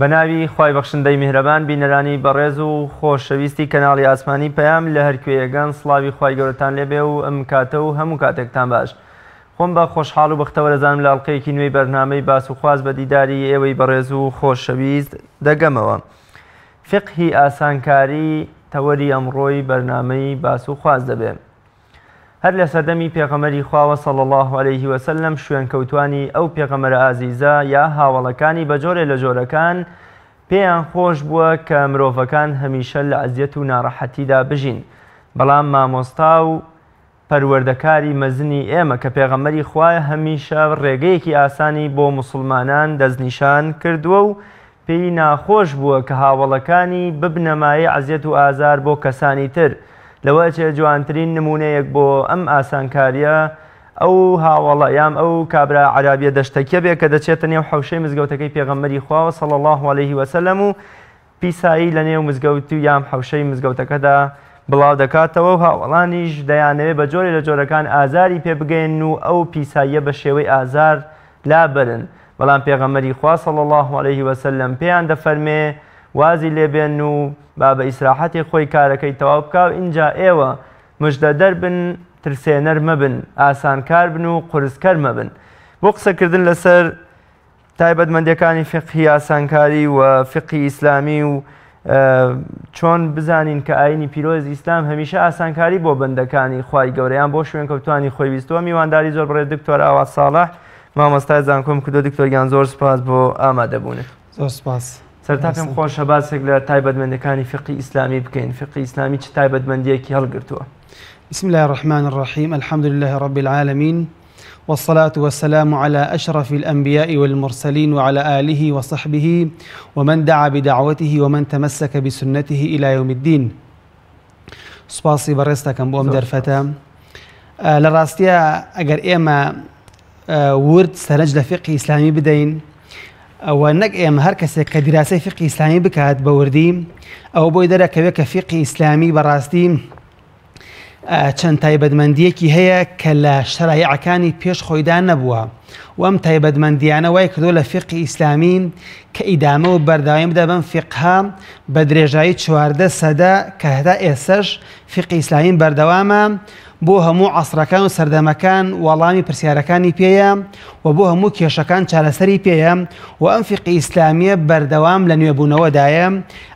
بەناوی خوای بەخشندەی میهرەبان بینەرانی بەڕێز و خۆشەویستی کەناڵی ئاسمانی پەیام لە هەرکوێیەگەن سڵاوی خوای گەورەتان لێبێ و ئەم کاتە و هەموو کاتێکتان باش. خۆم بە خۆشحاڵ و بەختەوە دەزانم لە ئەڵقەیەکی نوێی بەرنامەی باس و خواز بە دیداری ئێوەی بەڕێز و خۆشەویست دەگەمەوە. فقهی ئاسانکاری تەوەری ئەمڕۆی بەرنامەی باس و خواز دەبێت. هەر لە سەردەمی پێغەمبەری خواوە صلی الله علیه و سلم شوێنکەوتوانی ئەو پێغەمبەرە ئازیزە یا هاوڵەکانی بە جۆرێ لە جۆرەکان پێیان خۆش بووە کە مرۆڤەکان هەمیشە لە ئەزیەت و ناڕەحەتیدا بژین. بەڵام مامۆستا و پەروەردەکاری مەزنی ئێمە کە پێغەمبەری خوایە هەمیشە ڕێگەیەکی ئاسانی بۆ موسڵمانان دەستنیشان کردووە و پێی ناخۆش بووە کە هاوڵەکانی ببنەمایە ئەزیەت و ئازار بۆ کەسانی تر. لەوە چێ جوانترین نمونەیەک بۆ ئەم ئاسانکاریە ئەو هاوڵە یام ئەو کابرا عەرابیە دەشتەکیە بێ کە دەچێتە نێو حەوشەی مزگەوتەکەی پێغەمبەری خواوە صلی الله علیه و سلم و پیسایی لە نێو مزگەوت و یام حەوشەی مزگەوتەکەدا بڵاو دەکاتەوە و هاوڵانیش دەیانەوێت بە جۆرێ لە جۆرەکان ئازاری پێ بگەین و ئەو پیساییە بە شێوەی ئازار لابرن. بەڵام پێغەمبەری خوا صلی الله علیه و سلم پێیان دەفەرمێ وازی لێبێن و با بە ئیسراحەتی خۆی کارەکەی تەواو بکە و اینجا ئێوە مژدە دەربن، ترسێنەر مەبن، ئاسانکار بن و قورسکەر مەبن. بۆ قسەکردن لەسەر تایبەتمەندیەکانی فقهی ئاسانکاری و فقهی ئیسلامی و چۆن بزانین کە ئاینی پیرۆز ئیسلام هەمیشە ئاسانکاری بۆ بەندەکانی خوای گەورەیان بۆ شوێنکەوتوانی خۆی ویستووە، میوانداری زۆر بەڕێز دکتۆر ئاوات ساڵح مامۆستای زانکۆم کردو. دکتۆرگیان زۆر سپاس بۆ ئامادەبوونت. زۆر سپاس. سەرتا پێم خۆشە باسێک لە تایبەتمەندیەکانی فقهی ئیسلامی بکەین. فقهی ئیسلامی چ تایبەتمەندیەکی هەڵگرتووە؟ بسم الله الرحمن الرحيم الحمد لله رب العالمين والصلاة والسلام على أشرف الأنبياء والمرسلين وعلى آله وصحبه ومن دعا بدعوته ومن تمسك بسنته إلى يوم الدين. سپاسی بەڕێستەکەم بۆ ئەم دەرفەتە. لە ڕاستیە ئەگەر ئێمە ورد سەرنج لە فقهی ئیسلامی بدەین ئەوە نەک ئێمە هەر کەسێک کە دیراسەی فقهی ئیسلامی بکات بە وردی ئەوە بۆی دەرەکەوێت کە فقهی ئیسلامی بەڕاستی چەند تایبەتمەندیەکی هەیە کە لە شەرایعەکانی پێش خۆیدا نەبووە و ئەم تایبەتمەندیانە وای کردووە لە فقهی ئیسلامی کە ئیدامە و بەرداوام بدە بەم فقها بە درێژایی 14 سەدە کە هەتا ئێستاش فقهی ئیسلامی بەردەوامە بۆ هەموو عەسرەکان و سەردەمەکان وەڵامی پرسیارەکانی پێیە و بۆ هەموو کێشەکان چارەسەری پێیە و ئەم فقهی ئیسلامیە بەردەوام لە نوێبوونەوەدایە.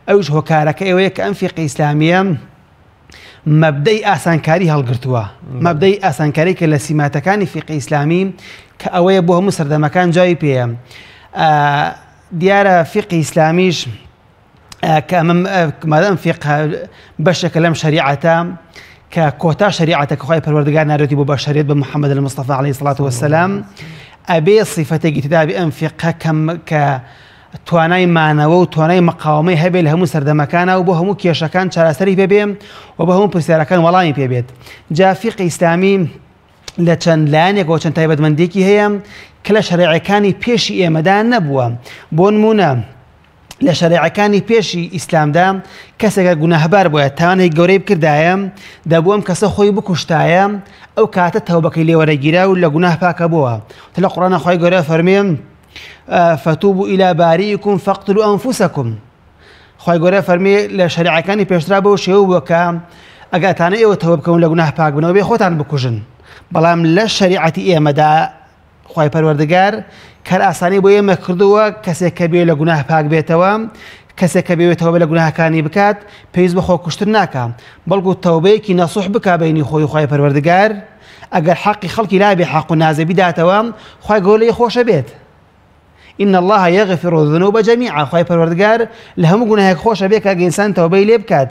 ئەوش هۆکارەکە ئەوەیە کە ئەم فقهی ئیسلامیە مەبدەی ئاسانکاری هەڵگرتووە، مەبدەی ئاسانکاری کە لە سیماتەکانی فقهی ئیسلامی کە ئەوەیە بۆ هەموو سەردەمەکان جوای پێیە. دیارە فقهی ئیسلامیش کە مادام فقه بەشێکە لەم شەریعەتە کە کۆتا شریعەتە کە خوای پەروەردگار ناردووەتی بۆ بەشەریەت بە محەممەد المستەفا عەلەیهی سڵات وەسەلام ئەبێ سیفەتێکی تدابی ئەم فقه کە توانای مانەوە و توانای مەقاومەی هەبێت لە هەموو سەردەمەکانە و بۆ هەموو کێشەکان چارەسەری پێبێ و بە هەموو پرسیارەکان وەڵامی پێبێت. جا فقهی ئیسلامی لە چەند لایەنێکەوە چەند تایبەتمەندیەکی هەیە کە لە شەرایعەکانی پێشی ئێمەدا نەبووە. بۆ نمونە لە شەرایعەکانی پێشی ئیسلامدا کەسێکە گوناهبار بووە تاوانێکی گەورەی بکردایە دەبوو ئەم کەسە خۆی بکوشتایە ئەو کاتە تەوبەکەی لێوەرەگیرا و لە گوناه پاکە بووە. لە قورئانە خوای گەورە فەرمێ فتوبوا إلى بارئكم فاقتلوا أنفسكم. خوای گەورە فەرمێ لە شەریعەکانی پێشترا بەو شێوە بووە کە ئەگاتانە ئێوە تەوبە بکەون لە گوناه پاک بنەوە بێ خۆتان بکوژن. بەڵام لە شەریعەتی ئێمەدا خوای پەروەردگار کار ئاسانی بۆ ئێمە کردووە کەسێک کە بێ لە گوناه پاک بێتەوە، کەسێک کە بێتەوە بە لە گوناهەکانی بکات پێویست بە خۆکوشتن ناکە، بەڵکو تەوبەیەکی نەسوح بکا بینی خۆی و خوای پەروەردگار ئەگەر حەقی خەڵکی لابێ حەق و نازە بداتەوە خوای گەورە لێی خۆشە بێت. إن الله يغفر الذنوب جميعا. خوای پەروەردگار لە هەموو گوناهێک خۆشە بێت کە ئینسان تەوبەی لێ بکات.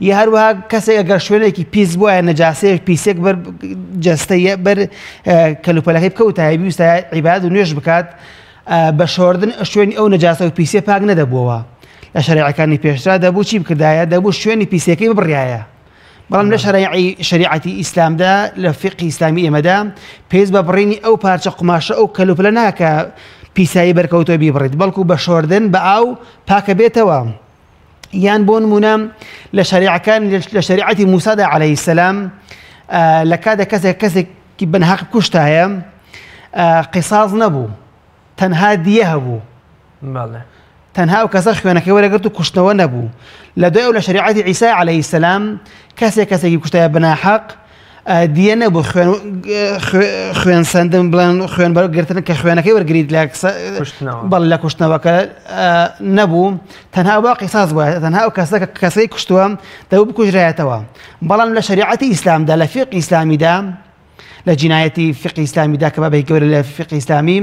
یا هەروەها کەسێک ئەگەر شوێنێکی پیس بووە نەجاسەیەک پیسێک بەر جەستەیە بەر کەلوپەلەکەی بکەوتایە بیستە عیبادەت و نوێژ بکات بە شۆردن شوێنی ئەو نەجاسە و پیسێ پاک نەدەبووەوە. لە شەریعەکانی پێشترا دەبوو چی بکردایە؟ دەبوو شوێنی پیسەکەی ببڕیایە. بەڵام لە شەریعەتی ئیسلامدا لە فقهی ئیسلامی ئێمەدا پێویست بە بڕینی ئەو پارچە قماشە ئەو کەلوپەلە ناکە پیسایی بەرکەوتۆ بیبڕیت، بەڵکو بە شۆردن بە ئاو پاکە بێتەوە. یان بۆ نمونە لە شەریعەتی موسادا عەلەیهی السەلام لە کاتێ کەسێکی بەنهەق کوشتایە قیساس نەبوو، تەنها دیە هەبوو. تەنها ئەو کەسە خوێنەکەی وەرەگرت و کوشتنەوە نەبوو لە دوای ئەو لە شریعەتی عیسا عەلەیهی سەلام کەسێکی کوشتایە بەناحەق دیە نەبوو خوێن سەندن بڵێن خوێن بەرگرتن کە خوێنەکەی وەرگریت لە کوشتنەوەکە نەبوو تەنها با قیساس بووە تەنها ئەو کەسەی کوشتووە دەبوو بکوژرایەتەوە بەڵام لە شریعەتی ئیسلامدا لە فقه ئیسلامیدا لە جینایەتی فقه ئیسلامیدا کە بابەی گەورە لە فقه ئیسلامی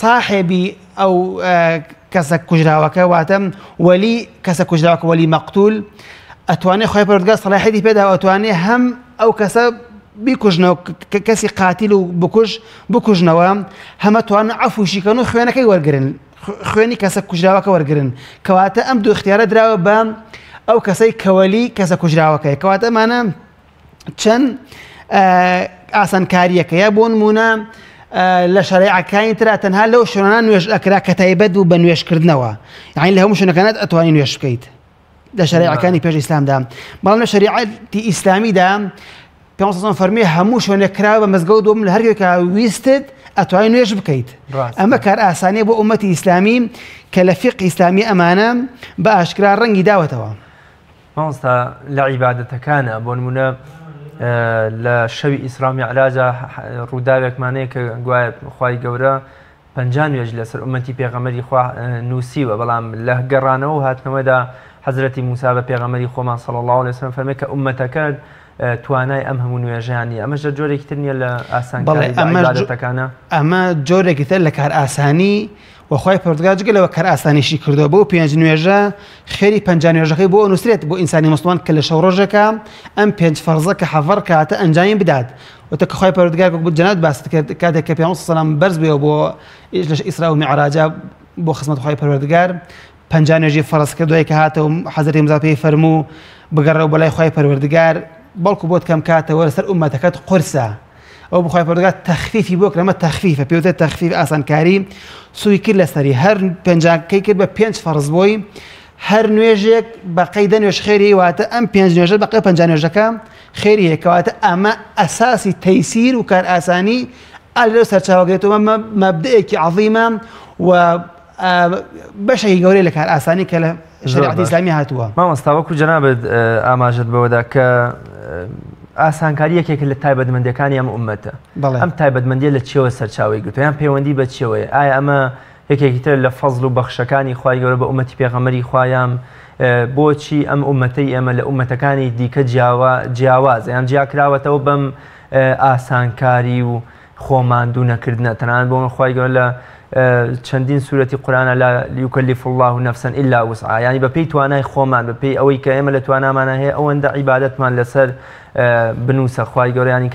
صاحبی ئەو کەسە کوژراوەکە واتە وەلی کەسە کوژراوەکە وەلی مەقتول ئەتوانێت خۆی پەروەردگار سەلاحیەتی پێدا ئەتوانێت هەم ئەو کەسە بیکوژنەوە کەسی قاتیل و بکوژنەوە هەمە توانن عەفوشیکەن و خوێنەکەی وەرگرن خوێنی کەسە کوژراوەکە وەرگرن کەواتە ئەم دوو اختیارە دراوە بە ئەو کەسەی کەوەلی کەسە کوژراوەکەی کەواتە ئەمانە چەند ئاسانکاریەکە یا بۆ نمونە لە شەریعەکانی ترا تەنها لەو شوێنانە نوێژ ئەکرا کە تایبەت بوو بە نوێژکردنەوە یعنی لە هەموو شوێنەکانت ئەتوانی نوێژ بکەیت لە شەریعەکانی پێش ئیسلامدا بەڵام لە شەریعەتی ئیسلامیدا پێغەمبەر فەرمووی هەموو شوێنێک کراوە بە مزگەوت بۆ لە هەر کوێکە ویستت ئەتوانی نوێژ بکەیت ئەمە کار ئاسانیە بۆ ئومەتی ئیسلامی کە لە فقه ئیسلامی ئەمانە بە ئاشکرا ڕەنگی داوەتەوە مامۆستا لە عیبادەتەکانە بۆ نمونە لە شەوی ئیسرا میعراجە ڕووداوێکمانەیە کە گوایە خوای گەورە 50 نوێژ لەسەر ئومەتی پێغەمبەری خوا نووسیوە بەڵام لە گەڕانەوە و هاتنەوەدا حەزرەتی موسا بە پێغەمبەری خۆمان صلی الله علیه وسلم فەرمێ کە ئومەتەکە توانای ئەم هەموو نوێژیانی ئەمەش جۆرێکی تر نیە لە ئاسانکاری عیبادەتەکانە ئەمە جۆرێکی تر لە کار ئاسانی وخوای پەروەردگار جگەلەوە کار ئاسانیشی کردووە بۆ 5 نوێژە خێری 50 نوێژەکەی بۆ نووسرێت بۆ ئینسانی مسلمان کە لە شەو ڕۆژەکە ئەم 5 فەرزە کە حەڤەر کاتە ئەنجامی بدات وتە کە خوای پەروەردگار بۆ جەنات باست کرد کاتێک کە پێغەمبەر سەلام بەرز بووە بۆ لە ئیسرا و میعراجە بۆ خزمەت خوای پەروەردگار 50 نوێژی فەرز کرد دوای کە هاتەوە حەزرەتی موسا پێی فەرموو بگەڕێەوە بەلای خوای پەروەردگار بەڵکو بۆت کەم کاتەوە لەسەر ئومەتەکەت قورسە ئەو بخوای پەروەردگار تەخفیفی بۆ کرد ئەمە تەخفیفە پێوترێت تەخفیف ئاسانکاری سووی کرد لەسەری هەر پێنجاکەی کرد بە 5 فەرز بۆی هەر نوێژێک بە قەیدە نوێژ خێری واتە ئەم 5 نوێژە بەقەی 50 نوێژەکە خێری هەیە کەواتە ئەمە ئەساسی تەیسیر و کار ئاسانی لەو سەرچاوەگرێتەوە مەبدەیەکی عەظیمە و بەشێکی گەورەی لە کار ئاسانی کە لە شریعەتی ئیسلامی هاتووە مامۆستا وەکو جەنابەت ئاماژەت بەوەدا کە ئاسانکاریەکێک لە تایبەتمەندیەکانی ئەم ئومەتە ئەم تایبەتمەندیە لە چێوە سەرچاوی گرتووە یان پەیوەندی بە چێوەیە ئایا ئەمە یەکێکی تر لە فەزڵ و بەخشەکانی خوای گەورە بە ئومەتی پێغەمبەری خوایان بۆچی ئەم ئومەتەی ئێمە لە ئومەتەکانی دیکە جیاواز یان جیاکراوەتەوە بەم ئاسانکاری و خۆماندوو نەکردنە تەنانەت بۆ من خوای گەورە لە چەندین سوورەتی قورئانە لا یوکەلیف الله نەفسا ئیلا وسعها یعنی بەپێی توانای خۆمان بەپێی ئەوەی کە ئێمە لە توانامانە هەیە ئەوەندە عیبادەتمان لەسەر بنووسە خوای گەورە ینی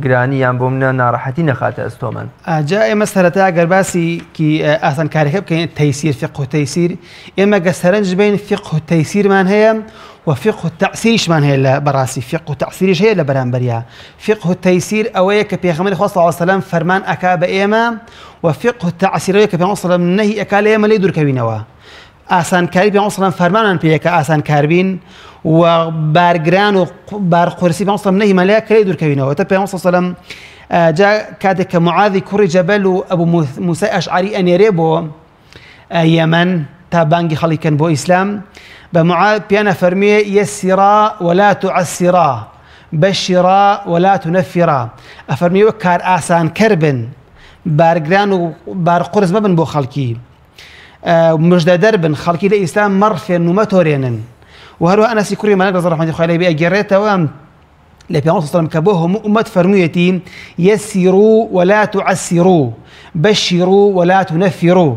گرانییان بۆ منە ناڕەحەتی نەخاتە ئەستۆمەن جا ئێمە سەرەتا گەرباسیکی ئاسانکاریەکە بکەین تەیسیر فقه و تەیسیر ئێمە گەسەرەنج بین فقه و تەیسیرمان هەیە وفقه التعسيرش هي براسي فقه التعسيرش هي لبرانبريا فقه التيسير أويك بيغمر صلى الله عليه وسلم فرمان أكاب إيما وفقه التعسير أويك بيغمر صلى الله عليه وسلم نهي أكال إيما ليدور كوينوا آسان كاري بيغمر صلى الله عليه وسلم فرمان بيك آسان كاربين وبارجران وبارقرسي بيغمر صلى الله عليه وسلم نهي ملاك ليدور كوينوا وتبيغمر صلى الله عليه وسلم جاء كادك معاذ كوري جبل وأبو موسى أشعري أن يريبو يمن تابانجي خلي كان بو إسلام بمعاذ بيانا فرمية يسرا ولا تعسرا بشرا ولا تنفرا أفرمية كار آسان كربن بارجران وبارقرز مبن بو خلقي مجد دربن خلقي لإسلام مرفين ومتورينن وهرو أنا سيكوري مالك رضي الله عنه خيالي بي أجريته وام لبي الله صلى الله عليه وسلم كبوه أمة فرميتي يسروا ولا تعسروا بشروا ولا تنفروا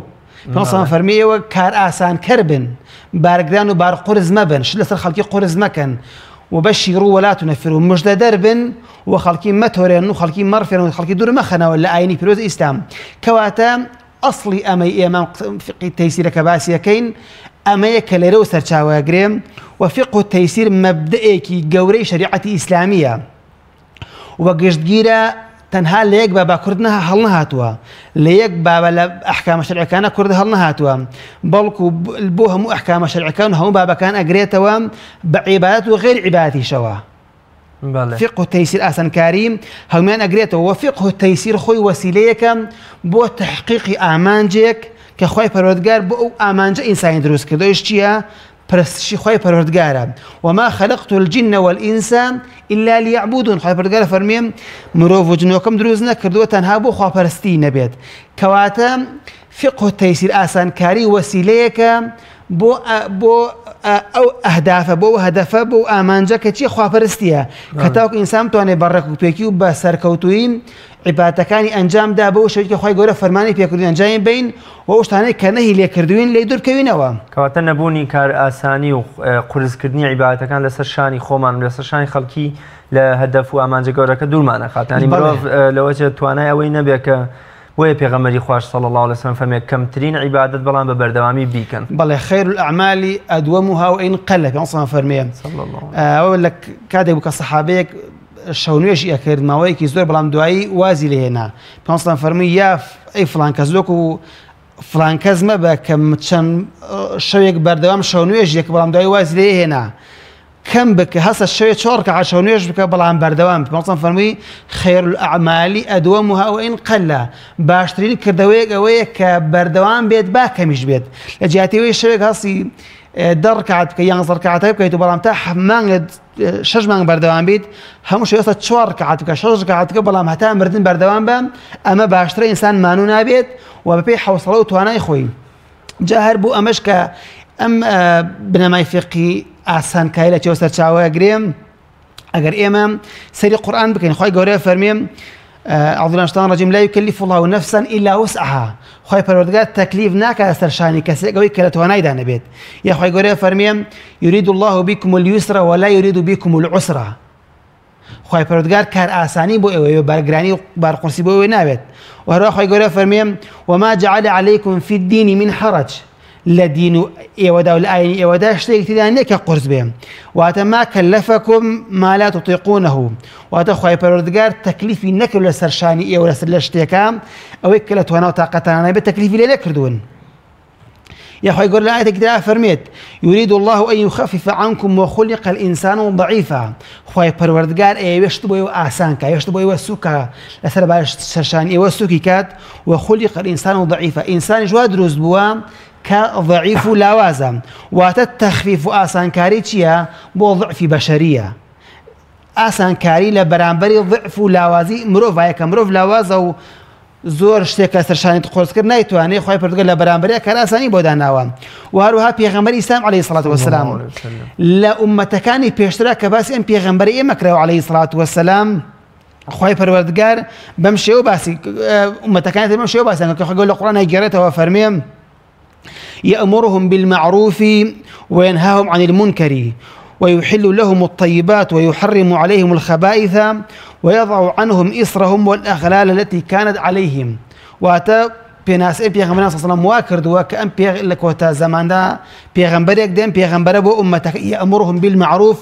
نصا فرمية وكار آسان كربن بارجران وبار قرز مبن شل سر خلقي قرز مكن وبشروا ولا تنفروا مجد دربن وخلقي متورين وخلقي مرفين وخلقي دور مخنا ولا عيني بروز إسلام كواتا أصلي أمي إمام فقه التيسير كباسيا كين أمي كاليرو سرچاوا جريم وفقه التيسير مبدئي جوري شريعة إسلامية وقشدجيرة تنها ليك بابا كردنها هلنا هاتوا ليك بابا أحكام الشرع كان كرد هلنا هاتوا بلكو البوها مو أحكام الشرع كان هم بابا كان أجريتوا بعبادات وغير عبادتي شوا فقه التيسير آسان كريم هم أجريتوا وفقه التيسير خوي وسيليك بو تحقيق أمانجك کە خۆی پەروەردگار بۆ ئەو ئامانجە ئینسانی دروست کردەوەش چییە؟ پرستشی خۆی پەروەردگارە. وما خلقت الجن والإنس إلا ليعبدون. خۆی پەروەردگار فەرمێ مرۆڤ و جنۆکەم دروست نەکردووە تەنها بۆ خواپەرستی نەبێت. کەواتە فقه و تەیسیر ئاسانکاری وەسیلەیەکە بۆ ئەو ئەهدافە بۆ هەدەفە بۆ ئامانجە کە چی خواپەرستیە کە تاوەکو ئینسان بتوانێت بە ڕێکوپێکی و بە سەرکەوتووی عیبادەتەکانی ئەنجامدا بەو شێوەیەی کە خۆی گەورە فەرمانی پێکردووی ئەنجامی بین و ئەو شتانەی کە نەهی لێکردوین لێی دوورکەوینەوە. کەواتە نەبوونی کار ئاسانی و قورسکردنی عیبادەتەکان لەسەر شانی خۆمان لەسەر شانی خەڵکی لە هەدەف و ئامانجە گەورەکە دوورمانە خاتانی مرۆڤ لەوەجە توانای ئەوەی نەبێت کە وەیە پێغەمبەری خوش صلی الله عليه وسلم فەرمێ کەمترین عیبادەت بەڵام بە بەردەوامی بیکەن. بەڵێ خەیر الأعمال أدومها وإن قل پێ ئەڵسەمان فەرمێ ئەوە لە کاتێک بوو کە سەحابەیەک شەونێژی ئەکرد ماوەیەکی زۆر بەڵام دوایی وازی لێهێنا پێ ئەڵسەمان فەرمووی یا ئەی فڵان کەس وەکو فڵان کەس مەبە کە چەند شەوێک بەردەوام شەونێژێک بەڵام دوایی وازی لێهێنا کەم بکە هەسە شەوێ 4 ڕەکعەت شەونێژ بکە بەڵام بەردەوام. پێ ئەڵسەمان فەرمووی خەیر الأعمال أدومها وإن قل. باشترین کردەوەیەک ئەوەیە کە بەردەوام بێت با کەمیش بێت. لە جیاتیەوەی شەوێک هەستی 10 ڕەکعەت بکە 11 ڕەکعەت بکەیت و بەڵام تا 6 مانگ بەردەوام بیت هەموو شەوێ 4 ڕەکعەت بکە 6 ڕەکعەت بکە بەڵام هەتا مردن بەردەوام بە ئەمە باشترە ئینسان مانوو نابێت و بەپێی حوسڵە و توانای خۆی. جا هەر بوو ئەمەش کە ئەم بنەمای فقهی ئاسانکاری لە چێوە سەرچاوەگرێم ئەگەر ئێمە سەیری قورئان بکەین خۆی گەورەیە فەرمێ أعوذ بالله من الشيطان الرجيم لا يكلف الله نفسا إلا وسعها. خۆی پەروەردگار تەکلیف ناکات لەسەر شانی کەسێک ئەوەی کە لە توانایدا نەبێت. یا خۆی گەورەیە فەرمێ يريد الله بكم اليسر ولا يريد بكم العسر. خۆی پەروەردگار کار ئاسانی بۆ ئێوە بارگرانی و بارقورسی بۆ ئێوە ناوێت. و هەروە خۆی گەورەیە فەرمێ وما جعل عليكم في الدين من حرج. لە دین و ئێوەدا و لە ئاینی ئێوەدا شتێک تێدا نییە کە قورس بێ. واتە ما کەلەفەکم ما لا تطیقونه. واتە خۆی پەروەردگار تەکلیفی نەکرد لەسەر شانی ئێوە لەسەر لە شتێکە ئەوەی کە لە توانە و تاقەتانە بێت تەکلیفی لێ نەکردوون. یا خۆی گەورە لە ئاەتێکی ترا فەرمێت يريد الله أن يخفف عنكم وخلق الإنسان ضعيفا. خۆی پەروەردگار ئێوەشت بۆ ئێوە ئاسان کە ئێوەشت بۆ ئێوە سووکە لەسەر باش سەرشانی ئێوە سووکی کات وخلق الإنسان ضعيفا. ئینسانی جوا دروست بووە کە ضعیف و لاوازە. واتە تەخفیف و ئاسانکاری چییە؟ بۆ ضعفی بەشەریە. ئاسانکاری لە بەرامبەری ضعف و لاوازی مرۆڤایە کە مرۆڤ لاوازە و زۆر شتێک کە سەرشانی قورسکرد نایتوانێت خۆی پەروەردگار لە بەرامبەریە کار ئاسانی بۆ داناوە. و هەروەها پێغەمبەری ئیسلام عەلەیهی سەڵات وەسەلام لە ئومەتەکانی پێشترا کە باسی ئەم پێغەمبەری ئێمە کراوە عەلەیهی سەڵات وەسەلام خۆی پەروەردگار بەم شێوە باسی ئومەتەکانی بەم شێوە باسییان کە خۆی لە قورئان هەیگەڕێتەوە فەرمێ يأمرهم بالمعروف وينهاهم عن المنكر ويحل لهم الطيبات ويحرم عليهم الخبائث ويضع عنهم إصرهم والأغلال التي كانت عليهم. واتا پێناس پێغەمبەر صلی الله علیه و سلم وا کردووە کە ئەم لە کۆتا زەماندا پێغەمبەرێک دێن پێغەمبەرە بۆ ئومەتەکە يأمرهم بالمعروف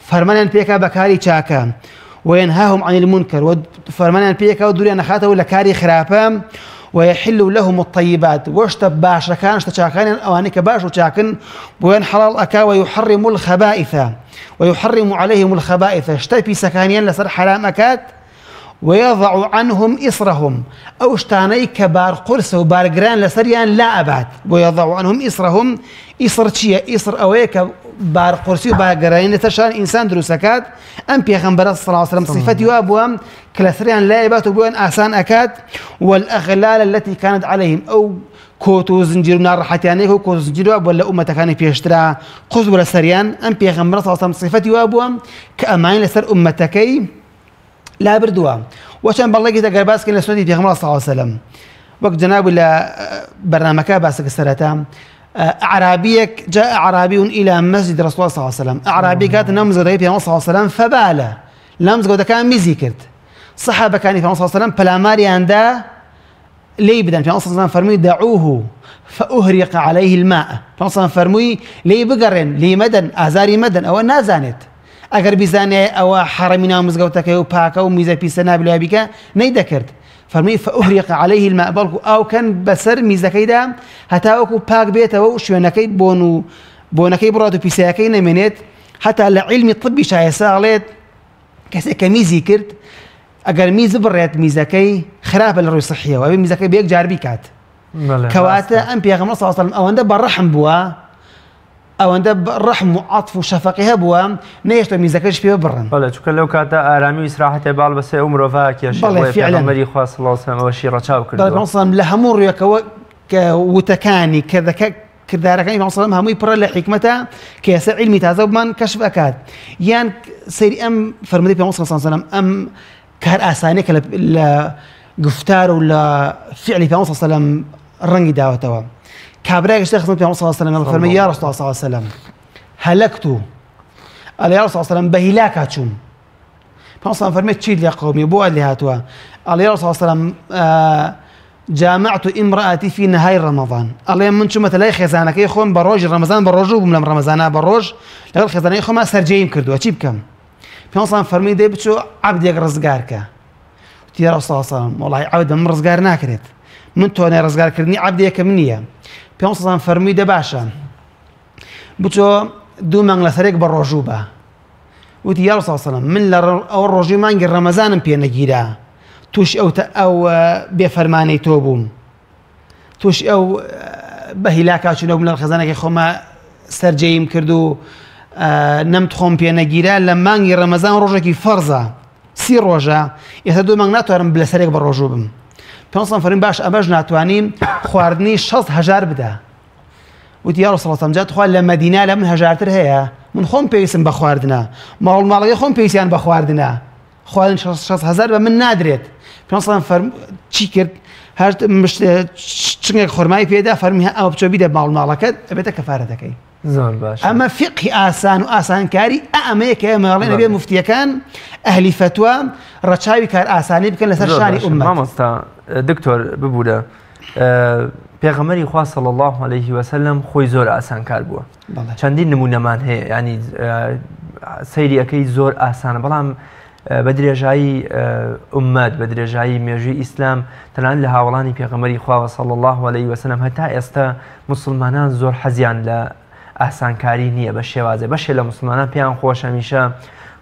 فەرمانیان پێکا بە کاری چاکە وينهاهم عن المنكر وفەرمانیان پێکا و دووریان نەخاتەوە لە کاری خراپە ويحل لهم الطيبات وشت باش كان اشتشاكان اوانيك باش وشاكن بوين حلال اكا ويحرم الخبائث ويحرم عليهم الخبائث اشتبي سكانيا لسر حرام اكات ويضع عنهم إصرهم او اشتاني كبار قرص وبارجران لسريان لا ابعد ويضع عنهم إصرهم إصر تشيا إصر اويك بار قرصي وبارجران لتشان انسان دروسكات ام بيغمبر صلى الله عليه وسلم صفات وابوام كلاسريان لا يباتوا بوين آسان أكاد والأغلال التي كانت عليهم أو كوتو زنجير نار حتيانيك وكوتو زنجير واب ولا أمة كان بيشترى قصب ولا سريان أم بيغمبر صلى الله عليه وسلم صفات وابوام كأمان لسر أمتكي لا بردوا وشان بالله جيت أقرباس كنا لسنتي بيغمبر صلى الله عليه وسلم وقت جناب إلى برنامجك باسك السرطان أعرابيك جاء أعرابي إلى مسجد رسول الله صلى الله عليه وسلم أعرابي كانت نمز غريب صلى الله عليه وسلم فبال لمز قد كان مزيكرت صحابة كان في صلى الله عليه وسلم بلاماري عنده لي بدن في صلى الله عليه وسلم فرمي دعوه فأهرق عليه الماء في صلى الله عليه وسلم فرمي لي بقرن لي مدن أزاري مدن أو نازانت أجر بزاني أو حرمنا مزقوتك وباك وميزة في سنابل بك نيدكرت فرمي فأهرق عليه الماء بلكو أو كان بسر ميزة كيدا هتاوكو باك بيته وشوانكي بونكي براتو في ساكين منيت حتى لعلم الطبي شاي ساغليت كميزي كرت أجر ميز بريت ميزكي خراب الروي صحية وأبي ميزكي بيك جاربي كات کەواتە ئەم پێغەمبەر صلی الله علیه و سلم ئەوەندە بەڕەحم بووە، ئەوەندە ڕەحم و عەطف و شەفەقی هەبووە نەهێشتا میزەکەش پێ بڕن. بەڵێ چونکە لەو کاتە ئارامی و ئیسراحەتێ باڵ بەسێ ئەو مرۆڤە کێشەی پێغەمبەری خوا صلی الله علیه و سلم ئەوەشی ڕەچاو کردووە. لە هەموو ڕوویەکەوە کە وتەکانی کردارەکانی پێغەمبەر صلی الله علیه و سلم هەمووی پڕە لە حیکمەتە کە ئێستا عیلمی تازە بمان کەشف ئەکات. یان سەیری ئەم فەرمودەی پێغەمبەر صلی الله علیه و سلم ئەم کار ئاسانیە کە لە گفتار و لە فعلی پێغەمبەر صلی الله علیه و سلم ڕەنگی داوەتەوە. کابرای گەشتە خزمەت پێغەمبەر صلی الله علیه و سلم فەرمووی یا رسول الله صلی الله علیه و سلم هەلەکت ئەڵێ یا رسول الله صلی الله علیه و سلم بە هیلاکا چووم. پێغەمبەر صلی الله علیه و سلم فەرمووی چیت لێ قەومی بۆ لێ هاتووە؟ ئەڵێ یا رسول الله صلی الله علیه و سلم جامعت امرأتي في نهاية رمضان. الله من شو مثلا خزانك يخون بروج رمضان بروجو بملام رمضان بروج لقد خزانة يخون ما سرجيم كردو أشيب كم في أصلا فرمي ده بتشو عبد يقرص جارك تيرا رسول الله صلى الله عليه وسلم والله عبد من رزقار ناكرت من تو أنا رزقار كردني عبد يكمنيه في أصلا فرمي ده باشا بتشو دو من لثريك بروجو با وتيرا رسول الله صلى الله عليه وسلم من أو الرجيم عن رمضان بينجيرا توش أو بفرماني توبوم توش أو بهلاكا شنو من الخزانة كخوما سرجيم كردو نمت خوم بينا جيرا لما نجي رمضان رجعي فرزة سير رجع يهدو من ناتوارم بلا سريك بالرجوبم فنصلا فريم باش أباج ناتوانيم خواردني شص هجار بدا وتي يا رسول الله جات خوال لمدينة لمن هجارتر هي من خوم بيسم بخواردنا مال خوم بيسيان بخواردنا خوالن شص هزار من نادرت فنصلا فرم چی کرد هر مش چنگ خرمای پیدا فرمیها او بچو بیده مالکت بده کفاره دکی. زور باش. اما فقه آسان و آسان کاری اما که مالین نبی مفتی کان اهلی فتوا رچاوی کار آسانی بکن لسر شانی امت. ما مستا دکتور ببوده پیغمبری خدا صلی الله علیه و سلم خوی زور آسان کار بوده. چندین نمونه من هی یعنی سیری اکی زور آسان بلام بدرجاي أمات بدرجاي ميجي إسلام تنان لها ولاني بيغمري خوا صلى الله عليه وسلم هتا استا مسلمانان زور حزيان لا أحسان كاري نية بشوازه بشه لمسلمانان بيان خوش هميشه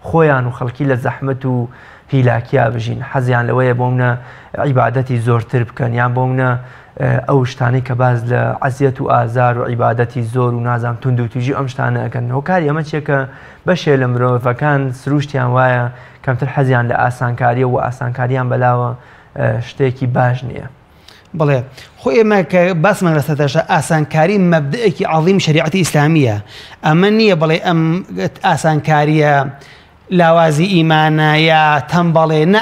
خويان وخلقي لزحمته في لاكيا بجين حزيان لوية بومنا عبادتي زور تربكن يعني بومنا أوشتاني كباز لعزية وآزار وعبادتي زور ونازم تندو تجي أمشتانا كان هو كاري أما تشيك بشه لمرو فكان سروشتيان وايا کەمتر حەزیان لە ئاسانکاریە و ئاسانکاریان بەلاوە شتێکی باش نییە. بڵێ خۆ ئێمە کە باسمان لەسەرتەشە ئاسانکاری مەبدەیەکی عەظیم شریعەتی ئیسلامیە ئەمە نییە بڵێ ئەم ئاسانکاریە لاوازی ئیمانە یا تەنبەڵێ نە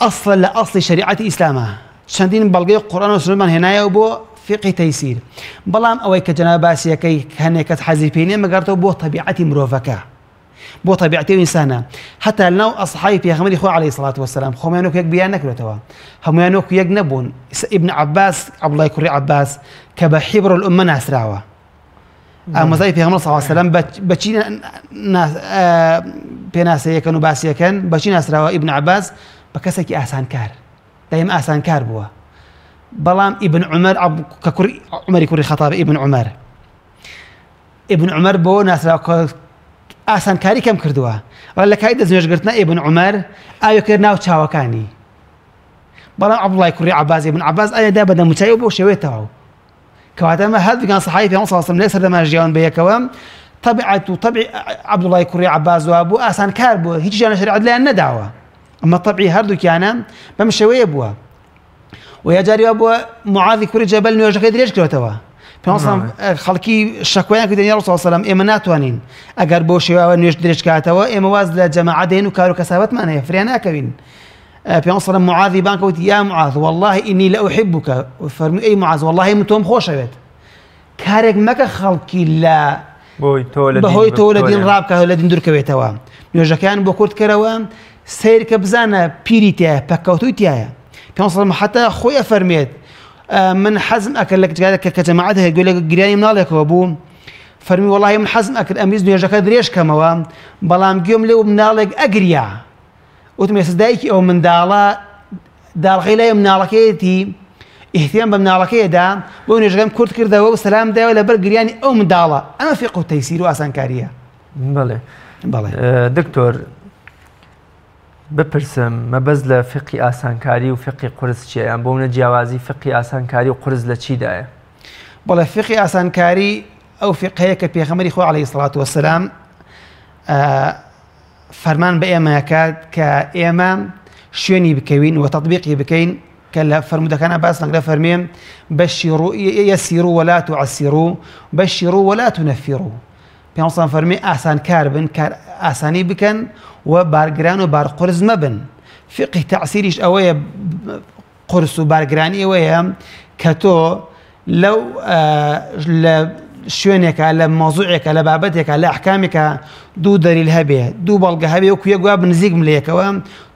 ئەسڵە لە ئەسڵی شریعەتی ئیسلامە چەندین بەڵگەی قورئان و سنەمان هێنایەوە بۆ فقهی تەیسیر بەڵام ئەوەی کە جەناب باسیەکەی هەنێک کەس حەزی پێی نییە مەگەڕێتەوە بۆ تەبیعەتی مرۆڤەکە بۆ طبيعتي إنسانة حتى لو أصحابي في أخمدي خو عليه الصلاة والسلام خو ميانوك يك بيان نكرة توا هم ميانوك يك نبون ابن عباس عبد الله يكري عباس كبحبر الأمة ناس راوة أما زي في أخمدي صلى الله عليه وسلم بتشين ناس بناس يكنوا باس يكن بتشين ناس راوة ابن عباس بكسك أحسن كار دايما أحسن كار بوا بلام ابن عمر ككري عمر يكري خطاب ابن عمر بو ناس راوة آسان کاری کم کردووە ڕە لە کای دەستنوێژگرتنە ئیبن عومەر ئاوێ کرد ناو چاوەکانی بەڵام عەبدوڵای کوڕی عەباس ئیبن عەباس ئایا بە دەموچایی بۆ شێوێتەوە کەواتە ئەمە هەردووکان سەحابەی پێغەمبەر صلی الله علیه و سلم لەسەر دەماژیاون بەیەکەوە طبیعەت و طبعی عەبدوڵای کوڕی عەباس وا بوو ئاسان کار بووە هیچ جیانە شریعەت لەیان نەداوە ئەمە طبعی هەردووکیانە بەم شێوەیە بووە و یا جاری وا بووە معاذی کوڕی جەبەل نوێژەکەی درێژ کردوەوە پێغەمبەر خەڵکی شەکوایان کردن یا رسول الله سلام ئێمە ناتوانین ئەگەر بۆ شێوەوە نوێژ درێژ کاتەوە ئێمە واز لە جەماعەت دێن و کار و کەسابەتمان هەیە فریان ناکەوین پێغەمبەر صلی الله معاذی بان کەوت یا معاذ والله إني لأحبك فەرمووی ئەی معاذ والله من تۆم خۆشەوێت کارێک مەکە خەڵکی لە بەهۆی تۆ لە دین ڕابکە لە دین دوورکەوێتەوە نوێژەکەیان بۆ کورت کەرەوە سیر کە بزانە پیری تایە پەککەوتووی تایە پێغەمبەر صلی الله حتى خۆی ئەفەرمێت من حزم أكل لك كجماعته يقول لك جريان منالك وأبوه فرمي والله من حزم أكل أميز نيجا كدريش كمان بلام جيوم لو منالك أجريا وتميس دايك أو من دالا دال غيلا منالكيتي اهتمام بمنالكيه دا ونيجا كرت كردا وسلام دا ولا برجرياني أو من دالا أما في قوة تيسير وأسان كارية بله دكتور بپرسم مەبەست لە فقی ئاسانکاری و فقی قورس چیە یان بۆ منە جیاوازی فقی ئاسانکاری و قورس لە چیدایە؟ بەڵێ فقی ئاسانکاری ئەو فقەیە کە پێغەمبەری خوا عەلەیهی سڵات وەسەلام فەرمان بە ئێمەکات کە ئێمە شوێنی بکەوین و تەطبیقی بکەین کە لە فەرمودەکانە باس لەنگرە فەرمێن یەسیروا ولا تعسیروا بەشیروا ولا تنەفیروا. پێغەمبەر فەرمی ئاسانکار بن، کار ئاسانی بکەن و بارگران و بارقورس مەبن. فقی تەعسیریش ئەوەیە، قورس و بارگرانی ئەوەیە کە تۆ لەو لە شوێنێکە لە مۆزوعێکە لە بابەتێکە لە ئەحکامێکە دوو دەلیل هەبێ، دوو بەڵگە هەبێ و کوێگووا بنزیکم لە یەکەوە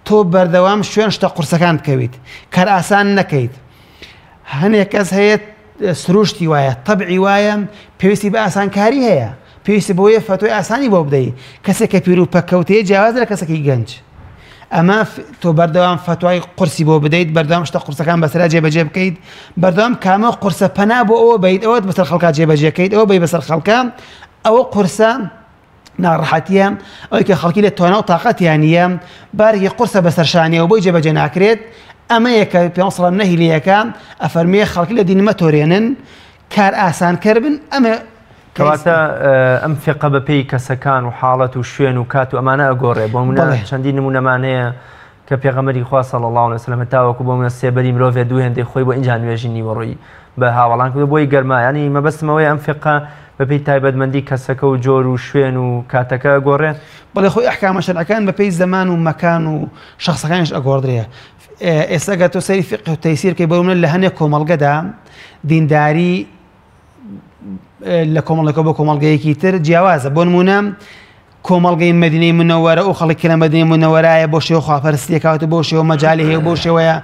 تۆ بەردەوام شوێن شتە قورسەکان بکەویت، کار ئاسان نەکەیت. هەنێک کەس هەیە سروشتی وایە، تەبعی وایە، پێویستی بە ئاسانکاری هەیە، پێویستی بۆیە فتوای ئاسانی بۆ بدەیت. کەسێک کە پیر و پەکەوتەیە جیاواز لە کەسێکی گەنج. ئەمە تۆ بەردەوام فتوای قورسی بۆ بدەیت، بەردەوام شتە قورسەکان بەسەرا جێبەجێ بکەیت، بەردەوام کامە قورسە پەنا بۆ ئەوە بیت، ئەوە بەسەر خەڵکا جێبەجێکەیت، ئەوە بی بەسەر خەڵکە، ئەوە قورسە ناڕەحەتیە، ئەوەی کە خەڵکی لە توانە و تااقەتیان نییە، بارێکی قورسە بەسەرشانیەوە بۆی جێبەجێ ناکرێت. ئەمەیە کە پێغەمبەر نەهیلەکە ئەفەرمێ خەڵکی لە دینی مەتۆرێنن، کار ئاسانکەر بن. ئەمە کەواتە ئەم فقە بە پێی کەسەکان و حاڵەت و شوێن و کات و ئەمانە ئەگۆڕێ. بۆ منە چەندی نمونەمان هەیە کە پێغەمبەری خوا صلی الله علیه وسلم تاوەکو بۆ منە سێبەری مرۆڤێ دوو هێندەی خۆی بۆ ئینجا نوێژی نیوەڕۆیی بە هاوڵان کردو بۆی گەرما. ینی مەبەستمەوەی ئەم فقە بە پێی تایبەتمەندی کەسەکە و جۆر و شوێن و کاتەکە ئەگۆڕێ. بەڵێ خۆی ئەحکامە شەرعەکان بە پێی زەمان و مەکان و شەخسەکانیش ئەگۆڕدرێ. ئێستا گە تۆ سەیری فقه و تەیسیر کەی بۆ منە لە هەنێک کۆمەڵگەدا دینداری لە کۆمەڵێکەوە بە کۆمەڵگەیەکی تر جیاوازە. بۆ نمونە کۆمەڵگەی مەدینەی منەوەرە و خەڵکی لە مەدینەی منەوەرایە بۆ شێوە خواپەرستیەکەوت بۆ شێوە مەجالی هەیە بۆ شێوەیە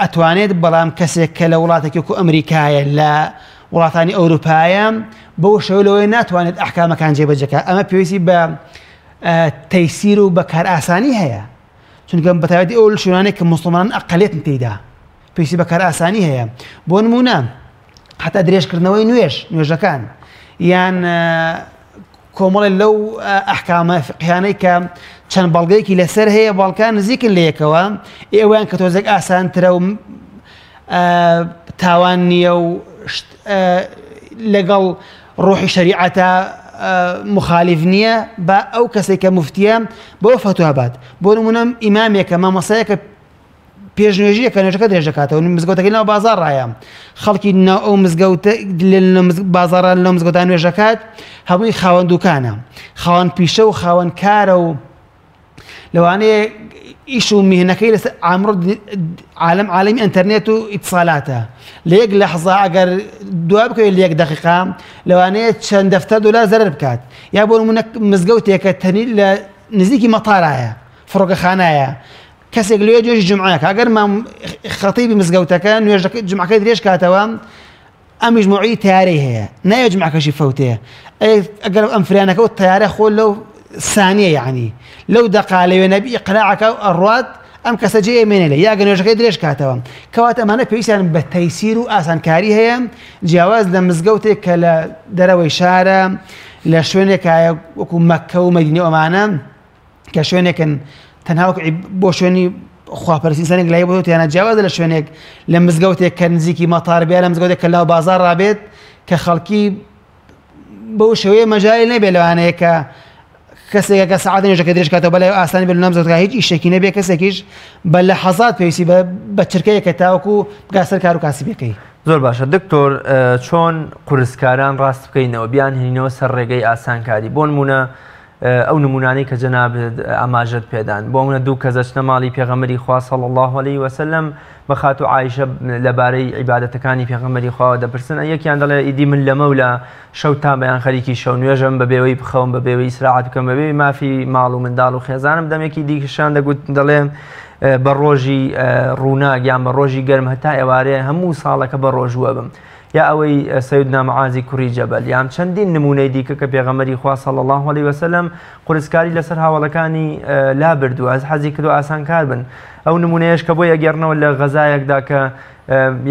ئەتوانێت. بەڵام کەسێک کە لە وڵاتێکی وەکو ئەمریکایە لە وڵاتانی ئەوروپایە بۆ شێوە لەوەی ناتوانێت ئەحکامەکان جێبەجێکە. ئەمە پێویستی بە تەیسیر و بە کار ئاسانی هەیە، چونکە بەتایبەتی ئەو شوێنانێک کە موسڵمانان ئەقەلیەتن تێیدا پێویستی بە کار ئاسانی هەیە. بۆ نمونە حتا درێژکردنەوەی نوێژەکان یان کۆمەڵێ لەو ئەحکامە فقهیانەی کە چەند بەڵگەیەکی لەسەر هەیە باڵکان نزیکن لە یەکەوە، ئێوەیان کە تۆزێک ئاسانترە و تاوان نییە و لەگەڵ ڕۆحی شەریعەتە مخالیف نییە بە ئەو کەسێک کە موفتیە بۆ فتوا بات. بۆ نمونە ئیمامێکە مامۆستایەکە پێشنوێژیە کە نوێژەکە درێژەکاتەوە مزگەوتەکەی ناو بازاڕ ڕایە، خەڵکی ناو ئەو مزگەوتە بازاڕان لەو مزگەوتان نوێژەکات هەمووی خاوەن دوکانە، خاوەن پیشە و خاوەن کارە و لەوانەیە ئیش و میهنەکەی لەسەر عالەمی ئینتەرنێت و ئیتصالاتە. لە یەک لەحزە ئەگەر دوا بکەوێت لە یەک دەقیقا لەوانەیە چەند دەفتەر دۆلار زەرەر بکات. یا بۆ نمونە مزگەوتێکە تەنی لە نزیکی مەتارایە، فڕۆکەخانایە، کەسێک لێ جۆشی جمعەکە ئەگەر مام خەتیبی مزگەوتەکە نوێژەکە جمعەکەی درێژ کاتەوە ئەم مجموعی تیارەی هەیە، نایە جمعەکەشی فەوتەیە. ئەگەر ئەم فرانەکە و تیارە خۆ لەو ثانیە یعنی لەو دەقا لەوێ نەبی قەناعەکە ئەڕوات ئەم کەسە جێمێنێ لە یا گەنوێژەکەی درێژ کاتەوە. کەواتە ئەمانە پێویستیان بە تەیسیر و ئاسانکاری هەیە، جیاواز لە مزگەوتێک کە لە دەرەوەی شارە لە شوێنێکە وەکو مەککە و مەدینە و ئەمانە کە شوێنێکن تەنها بۆ شوێنی خواپەرستی ئینسانێک لای بۆ یانە جیاوازە لە شوێنێک لە مزگەوتێک کە نزیکی مەتار بێ، لە مزگەوتێک کە لاو بازاڕ ڕابێت کە خەڵکی بەو شێوەیە مەجای نەبێ لەوانەیە کە کەسێکە کە سەعاتە نوێژەکە درێژ کاتەوە بەلای ئاسانی بێت لە نامزگەوتەکە هیچ ئیشێکی نەبێ، کەسێکیش بە لەحەزات پێویستی بە چرکەیەکە تاوەکو بگا سەر کار و کاسبیەکەی. زۆر باشە دکتۆر، چۆن قورسکاران ڕاست بکەینەوە بیان هێنینەوە سەر ڕێگەی ئاسانکاری؟ بۆ نمونە ئەو نمونانەی کە جەناب ئاماژەت پێدان، بۆ منە دوو کەس ئەچنە ماڵی پێغەمبەری خوا صلی الله علیه وسلم بە خاتو عایشە لەبارەی عیبادەتەکانی پێغەمبەری خوا دەپرسن، یەکیان دەڵێ ئیدی من لە مەولە شەو تا بەیان خەریکی شەو نوێژم بە بێوەی بخەوم بە بێوەی ئیسراحەت بکەم بە بێوەی مافی ماڵ و منداڵ و خێزانم. دەمێکی دیکەشان دەگوت دەڵێ بە ڕۆژی ڕووناک یان بە ڕۆژی گەرم هەتا ئێوارەیە هەموو ساڵەکە بە ڕۆژوە بم. یا ئەوەی سەیدنا معازی کوڕی جەبەل یان چەندین نمونەی دیکە کە پێغەمبەری خوا صلی الله علیه وسلم قورسکاری لەسەر هاوڵەکانی لا بردووە، ئەس حەزی کردو ئاسانکار بن. ئەو نمونەیەش کە بۆ یەگەڕنەوە لە غەزایەکدا کە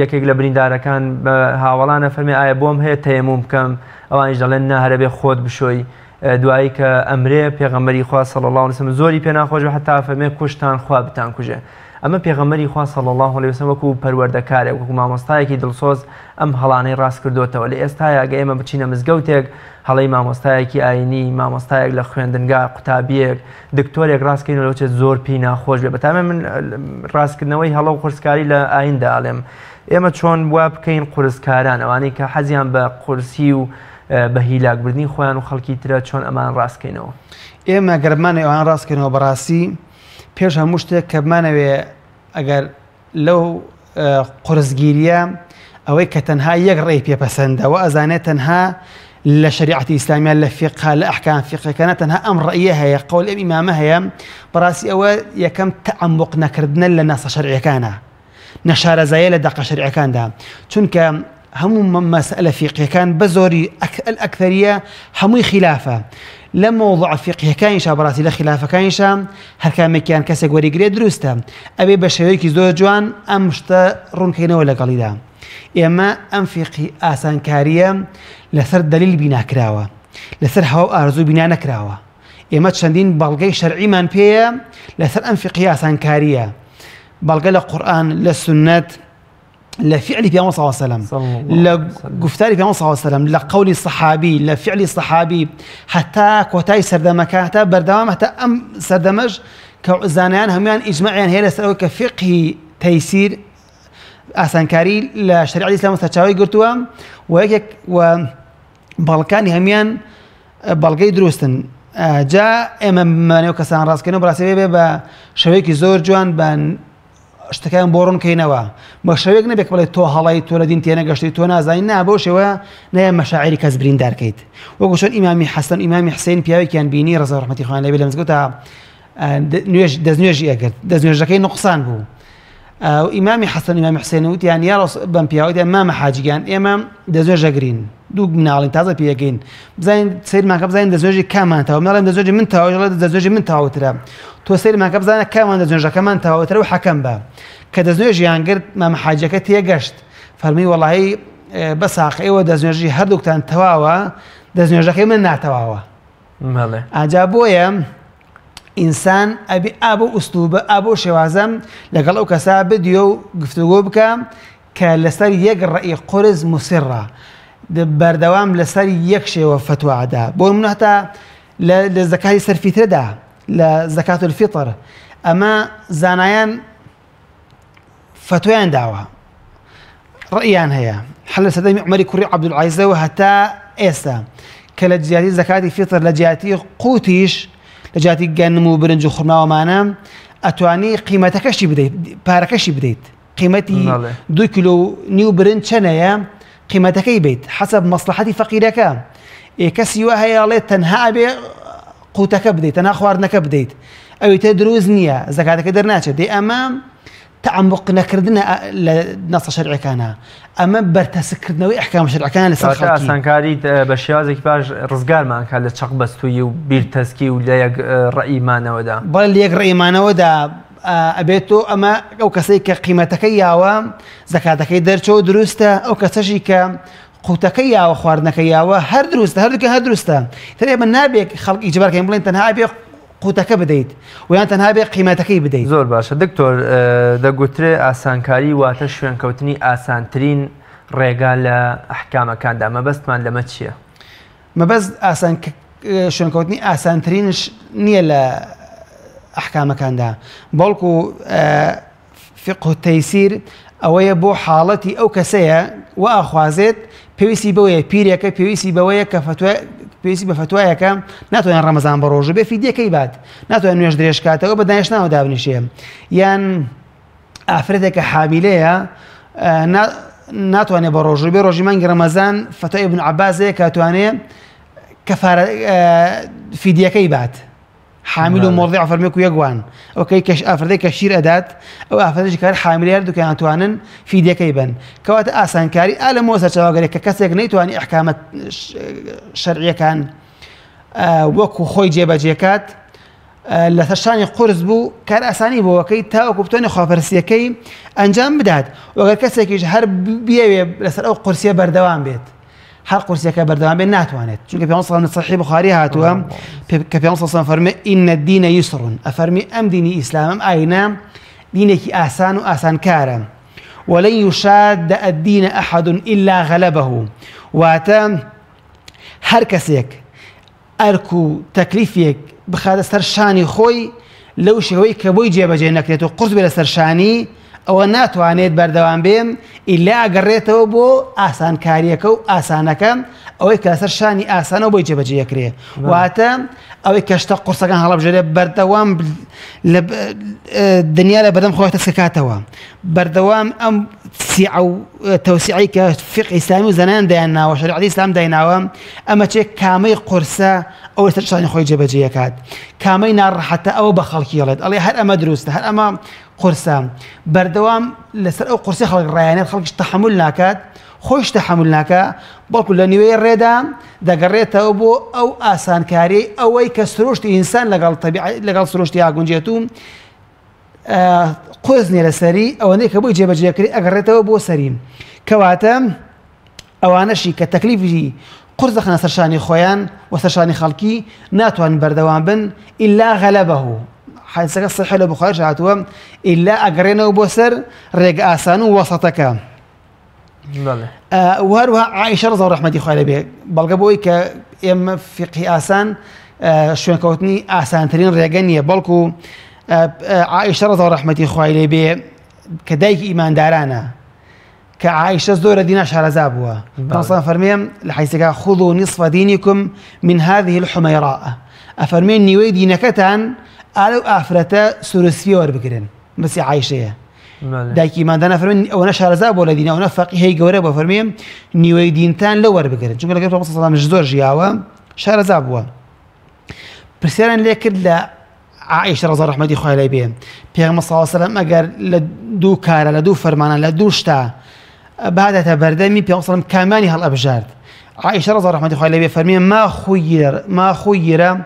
یەکێک لە بریندارەکان بە هاوڵانە فەرمێ ئایا بۆم هەیە تەیەموم بکەم، ئەوانیش دەڵێن نا هەرە بێ خۆت بشۆی. دوایی کە ئەمرێ پێغەمبەری خوا صلی الله علیه و سلم زۆری پێ ناخۆش بە حتا فەرمێ کوشتان خوا بتان کوژێ ئەمە پێغەمبەری خوا صلی الله علیه و سلم وەکو پەروەردەکارێک وەکو مامۆستایەکی دڵسۆز ئەم هەڵانەی ڕاست کردوتەوە لە ئێستایا ئەگە ئێمە بچینە مزگەوتێک هەڵەی مامۆستایەکی ئاینی مامۆستایەک لە خوێندنگا قوتابیەک دکتۆرێک ڕاستکردنەوە چێت زۆر پێی ناخۆش بێ بەتامێ من ڕاستکردنەوەی هەڵە و قورسکاری لە ئایندا ئاڵێم ئێمە چۆن وا بکەین قورسکاران ئەوانەی کە حەزیان بە قورسی و بە هیلاکبردنی خۆیان و خەڵکی ترە چۆن ئەمان ڕاستکەینەوە ئێمە گەرمانە ئەوان ڕاستکردنەوە بەڕاستی پێش هەموو شتێک کە بمانەوێ ئەگەر لەو قورسگیریە ئەوەی کە تەنها یەک ڕێی پێپەسەندەوە ئەزانێت تەنها لە شریعەتی ئیسلامیە لە فقه لە ئەحکام فقهەکانە تەنها ئەم ڕەئیە هەیە قەول ئەم ئیمامە هەیە بەڕاستی ئەوە یەکەم تەعەمق نەکردنە لە نەسە شەرعیەکانە نەشارەزاییە لە دەقە شەرعیەکاندا چونکە هەموو مەسئلە فقهیەکان بە زۆری ئەکثەریە هەمووی خلافە لە مۆضوع فقهیەکانیشا بەڕاستی لە خلافەکانیشا هەر کامێکیان کەسێک وەریگرێ دروستە ئەبێ بە شێوەیەکی زۆر جوان ئەم شتە ڕوونکەینەوە لەگەڵیدا ئێمە ئەم فقهی ئاسانکاریە لەسەر دلیل بیناکراوە لەسەر هەوا ئارزوو بینا نەکراوە ئێمە چەندین بەڵگەی شەرعیمان پێیە لەسەر ئەم فقهی ئاسانکاریە بەڵگە لە قورئان لە سنەت لە فعلی پیامبەر صلی الله علیه و سلم لە گفتاری پیامبەر صلی الله علیه و سلم لە قولی صحابی لە فعلی صحابی هەتا کۆتای سەردەمەکە هەتا بەردەوام هەتا ئەم سەردەمەش کە زانایان هەمویان ئیجماعیان هەیە لەسەر ئەوە کە فقهی تەیسیر ئاسانکاری لە شریعەتی ئیسلام سەرچاوی گرتووە و یەکێک و بەڵکانی هەمویان بەڵگەی دروستن جا ئێمە بمانەوە کەسان ڕاستکردنەوە بەڕاستی بێ بە شێوەیەکی زۆر جوان بە شتەکان بۆ ڕوونکەینەوە بە شێوەیەک نەبێت بڵێ تۆ هەڵی تۆ لە دین تێنەگەشتی تۆ نازانی نا بۆ شێوە نایە مەشاعری کەس بریندارکەیت وەکو چۆن ئیمامی حەسەن ئیمامی حوسێن پیاوێکیان بینی ڕەزا و ڕەحمەتی خوایان لێبێ لە مزگەوتە دەستنوێژی ئەکرد دەستنوێژەکەی نوقسان بوو ئیمامی حەسەن ئیمامی حوسێن وتیان یا بەم پیاوەتیان مامە حاجیگیان ئێمە دەستنوێژەگرین دوو مناڵین تازە پێگەین بزانین سەیرمانکە بزانین دەستنوێژی کامان تەواو مەڵێن دەستنوێژی من تەواو دەستنوێژی من تەواوترە تۆ سەیرمانکە بزانە کامان دەستنوێژەکەمان تەواوترە و حەکەم بە کە دەستنوێژیان کرد مامە حاجەکە تێگەشت فەرمی وەڵاهی بەساق ئێوە دەستنوێژی هەردووکتان تەواوە دەستنوێژەکەی من ناتەواوە ئاجا بۆیە ئینسان ئەبێ ئابۆ ئوستوبە ئابۆ شێوازەم لەگەڵ ئەو کەسا بدیۆ و گفتوگۆ بکە کە لەسەر یەک ڕەئی قورس موسیڕە بەردەوام لەسەر یەک شێوە فتوادا بۆ نمونە هەتا لە زەکاتی سەرفیترەدا لە زەکات الفیتر ئەمە زانایان فتویان داوە ڕەئیان هەیە حەل لە سەردەمی عومەری کوڕی عەبدولعەزیزەوە هەتا ئێستا کە لە جیاتی زەکاتی فیتر لە جیاتی قوتیش لە جیاتی گەنم و برنج و خوڕناوەمانە ئەتوانی قیمەتەکەشی بدەیت پارەکەشی بدەیت قیمەتی 2 کیلۆ نیو برنج چەنەیە قیمەتەکەی بیت حەسەب مەسلحەتی فەقیرەکە کەسی وە هەیەڵێت تەنها ئەبێ قوتەکە بدەیت تەنها خواردنەکە بدەیت ئەوەی تە دروست نییە زەکاتەکە دەرناچێت دێ ئەمە تعمق نەکردنە لە نەسە شەرعیەکانە ئەمە بەرتەسکردنەوەی ئەحکام شەرعیەکان لەسەر خەڵکی ئاسانکاری بە شێوازێکی باش ڕزگارمان کات لە چەق بەستووی و بیرتەسکی و لە یەک ڕەئیمانەوەدا بەڵێ لە یەک ڕەئیمانەوەدا ئەبێت تۆ ئەمە ئەو کەسەی کە قیمەتەکەی یاوە زەکاتەکەی دەرچەوە دروستە ئەو کەسەشی کە قوتەکەی یاوە خواردنەکەی یاوە هەر دروستە هەردووکە هەر دروستە تر ئێمە نابێت خەڵکی ئیجبارکەین بڵێن تەنها ئەبێ قوتەکە بدەیت و یان تەنها بێ قیمەتەکەی بدەیت زۆر باشە دکتۆر دەگوترێ ئاسانکاری واتە شوێنکەوتنی ئاسانترین ڕێگا لە ئەحکامەکاندا مەبەستمان لەمە چییە؟ مەبەست شوێنکەوتنی ئاسانترینش نییە لە ئەحکامەکاندا بەڵکو فقه و تەیسیر ئەوەیە بۆ حاڵەتی ئەو کەسەیە و ئاخوازێت پێویستی بەوەیە پیرێکە پێویستی بەوەیە کە پێویستی بە فتوایەکە ناتوانێت ڕەمەزان بە ڕۆژە بێ فیدیەکەی بات ناتوانێت نوێژ درێژکاتەوە بە دانیشتناوە دابنیشێ یان ئافرەتێکە حامیلەیە ناتوانێت بە ڕۆژە بێ ڕۆژی مانگی ڕەمەزان فتوای ابن عەباسەیە کە ئەتوانێت کەفارە فیدیەکەی بات حامل و مرضع فەرمێک و یەکوان ئەوکەی ئافرەتەی کە شیر ئەدات ئەو ئافرەتێکی کار حامیلە هەردووکیان ناتوانن فیدیەکەی بن کەواتە ئاسانکاری لە مۆ سەرچاوەگەرێک کە کەسێک نەیتوانی ئەحکامە شەرعیەکان وەکو خۆی جێبەجێکات لە سەرشانی قورس بوو کار ئاسانی بۆەکەی تاوەکو بتوانێت خواپەرستیەکەی ئەنجام بدات وەگەر کەسێکیش هەر بێوێ لەسەر ئەو قورسیە بەردەوام بێت هەر قورسێکە بەردەوام بێت ناتوانێت چونکە پێغەمبەر صلی الله علیه و صحیح بخاری هاتووە کە پێغەمبەر صلی الله علیه و ئین الدین یسر ئەفەرمی ئەم دینی ئیسلام ئەم ئاینە دینێکی ئاسان و ئاسانکارە ولن يشاد الدين أحد إلا غلبه واتە هەر کەسێک ئەرک و تەکلیفێک بخاتە سەر شانی خۆی لەو شێوەی کە بۆی جێبەجێ نەکرێت و قورس بێت لە سەر شانی ئەوە ناتوانێت بەردەوام بێم ئیلا ئەگەڕێتەوە بۆ ئاسانکاریەکە و ئاسانەکە ئەوەی کە لەسەر شانی ئاسانەوە بۆی جێبەجێەکرێ واتە ئەوەی کەشتە قورسەکان هەڵەبژێرێت بەردەوام دنیا لە بەدەم خۆی تەسکاتەوە بەردەوام ئەم سیع و تەوسیعی کە فقه ئیسلامی و زەنان دایانناوە شەریعەتی ئیسلام دایناوە ئەمە چێک کامەی قورسە ئەوەی سەر شانی خۆی جێبەجێەکات کامەی ناڕەحەتە ئەوە بە خەڵکی دەڵێت ئەڵێ هەر ئەمە دروستە هەر ئەمە قورسە بەردەوام لەسەر ئەو قورسی خەڵک ڕایانێت خەڵکیش تەحەموول ناکات خۆش تەحەموول ناکە بەڵکو لە نیوەی ڕێدا دەگەڕێتەوە بۆ ئەو ئاسانکاری ئەوەی کە سروشتی ئینسان لەگەڵ سروشتی ئاگونجێت و قۆزنێ لەسەری ئەوەندەی کە بۆی جێبەجێکری ئەگەڕێتەوە بۆ سەریم کەواتە ئەوانەشی کە تەکلیفی قورس دەخەنە سەرشانی خۆیان و سەرشانی خەڵکی ناتوانن بەردەوام بن ئیلا غەلەبەهو حەدیسەکە صحیح لە بوخاری هاتووە ئیلا ئەگەڕێنەوە بۆ سەر ڕێگە ئاسان و وەسەتەکە وهروها عائشة رضي الله عنها خوای لێ بەڵگە بۆی کە ئێمە فقهی ئاسان شوێنکەوتنی ئاسانترین ڕێگە نییە بەڵکو عائشة رضي الله عنها خوای لێ بێ کە دایکی ئیماندارانە کە عائشة زۆرە دینە شارەزا بووە پێغەمبەر فەرمێم لە حەدیثێکە خذوا نصف دينكم من هذه الحميراء ئەفەرمێن نیوەی دینەکەتان ئالەو ئافرەتە سورسفی وەربگرن بەسی عائشەیە دایکی ئیمانداران فەرمێن ئەوەنە شارەزا بۆ لە دینە ئەوەنە فەقیهەی گەورە بۆ فەرمێم نیوەی دینتان لە وەربگرن چونکە لەگەڵ پێغەمبەر صلی الله علیه و سلم زۆر ژیاوە شارەزا بووە پرسیاریان لێ کرد لە عائشة رضي الله عنها خوای لێ بێ پێغەمبەر صلی الله علیه و سلم ئەگەر لە دوو کارە لە دوو فەرمانە لە دوو شتا بهادەتە بەردەمی پێغەمبەر صلی الله علیه و سلم کامیانی هەڵئەبژارد عائشة رضي الله عنها خوای لێ بێ فەرمێن ما خير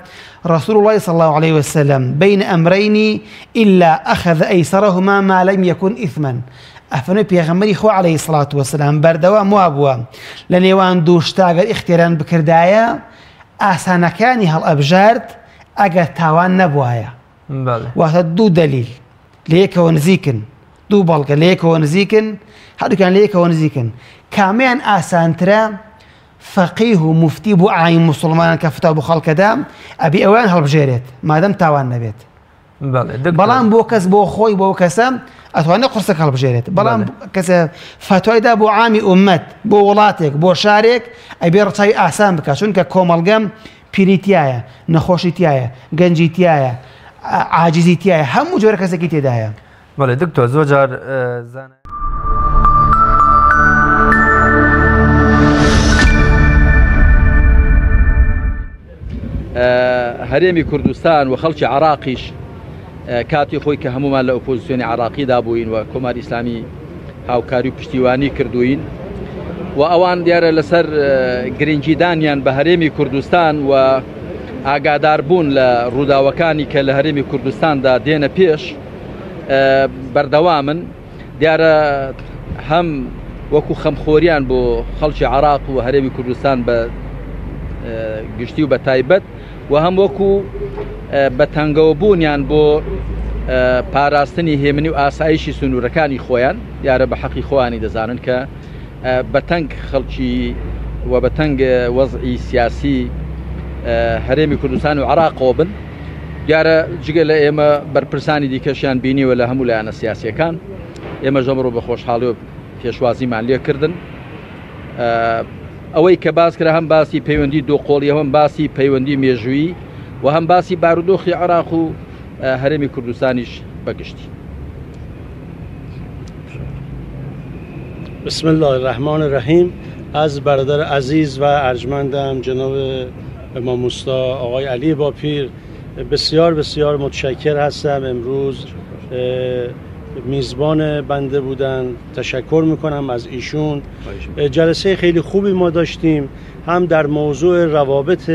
رسول الله صلى الله عليه وسلم بين أمرين إلا أخذ أيسرهما ما لم يكن إثما أفنى بيغمري خو عليه الصلاة والسلام بردوام وابوا لنيوان دوشتاغر اختياران بكردايا أسانا كاني هالأبجارد أجر تاوان نبوايا وهذا دليل ليك ونزيكن دو بلغ ليك ونزيكن هذا كان ليك ونزيكن كاميان آسان ترى فقيه مفتي بو عين مسلمان كفتا بو خلق دام ابي اوان هالبجيريت ما دام تاوان نبيت بلان بو كس بو خوي بو كسام اتواني قرصك هالبجيريت بلان كس فتوى دا بو عامي امت بو ولاتك بو شارك ابي رتاي احسان بك شنك كومالغام بيريتيايا نخوشيتيايا گنجيتيايا عاجزيتيايا هم جوره كسكيتي دايا بله دكتور زوجار زان هەرێمی کوردستان و خەڵکی عراقیش کاتی خۆی کە هەمومان لە ئۆپۆزیسیۆنی عراقیدا بووین و کۆماری ئیسلامی هاوکاری و پشتیوانی کردوین و ئەوان دیارە لەسەر گرنگیدانیان بە هەرێمی کوردستان و ئاگاداربوون لە ڕووداوەکانی کە لە هەرێمی کوردستاندا دێنە پێش بەردەوامن دیارە هەم وەکو خەمخۆریان بۆ خەڵکی عراق و هەرێمی کوردستان بە گشتی و بە تایبەت و هەم وەکو بە تەنگەوەبوونیان بۆ پاراستنی هێمنی و ئاسایشی سنوورەکانی خۆیان دیارە بە حەقی خۆیانی دەزانن کە بە تەنگ خەڵکی و بە تەنگ وەزعی سیاسی هەرێمی کوردستان و عراقەوە بن دیارە جگە لە ئێمە بەرپرسانی دیکەشیان بینیوە لە هەموو لایەنە سیاسیەکان ئێمە ژەمڕۆ بە خۆشحاڵی و پێشوازیمان لێکردن ئەوەی کە باس کرا هەم باسی پەیوەندی دۆقۆڵی هەم باسی پەیوەندی مێژووی و هەم باسی بارودۆخی عراق و هەرێمی کوردستانیش بەگشتی. بسم الله الرحمن الرحیم. از برادر عزیز و ارجمندم جناب امام استا آقای علی باپیر بسیار بسیار متشکر هستم. امروز میزبان بنده بودن، تشکر میکنم از ایشون. جلسه خیلی خوبی ما داشتیم، هم در موضوع روابط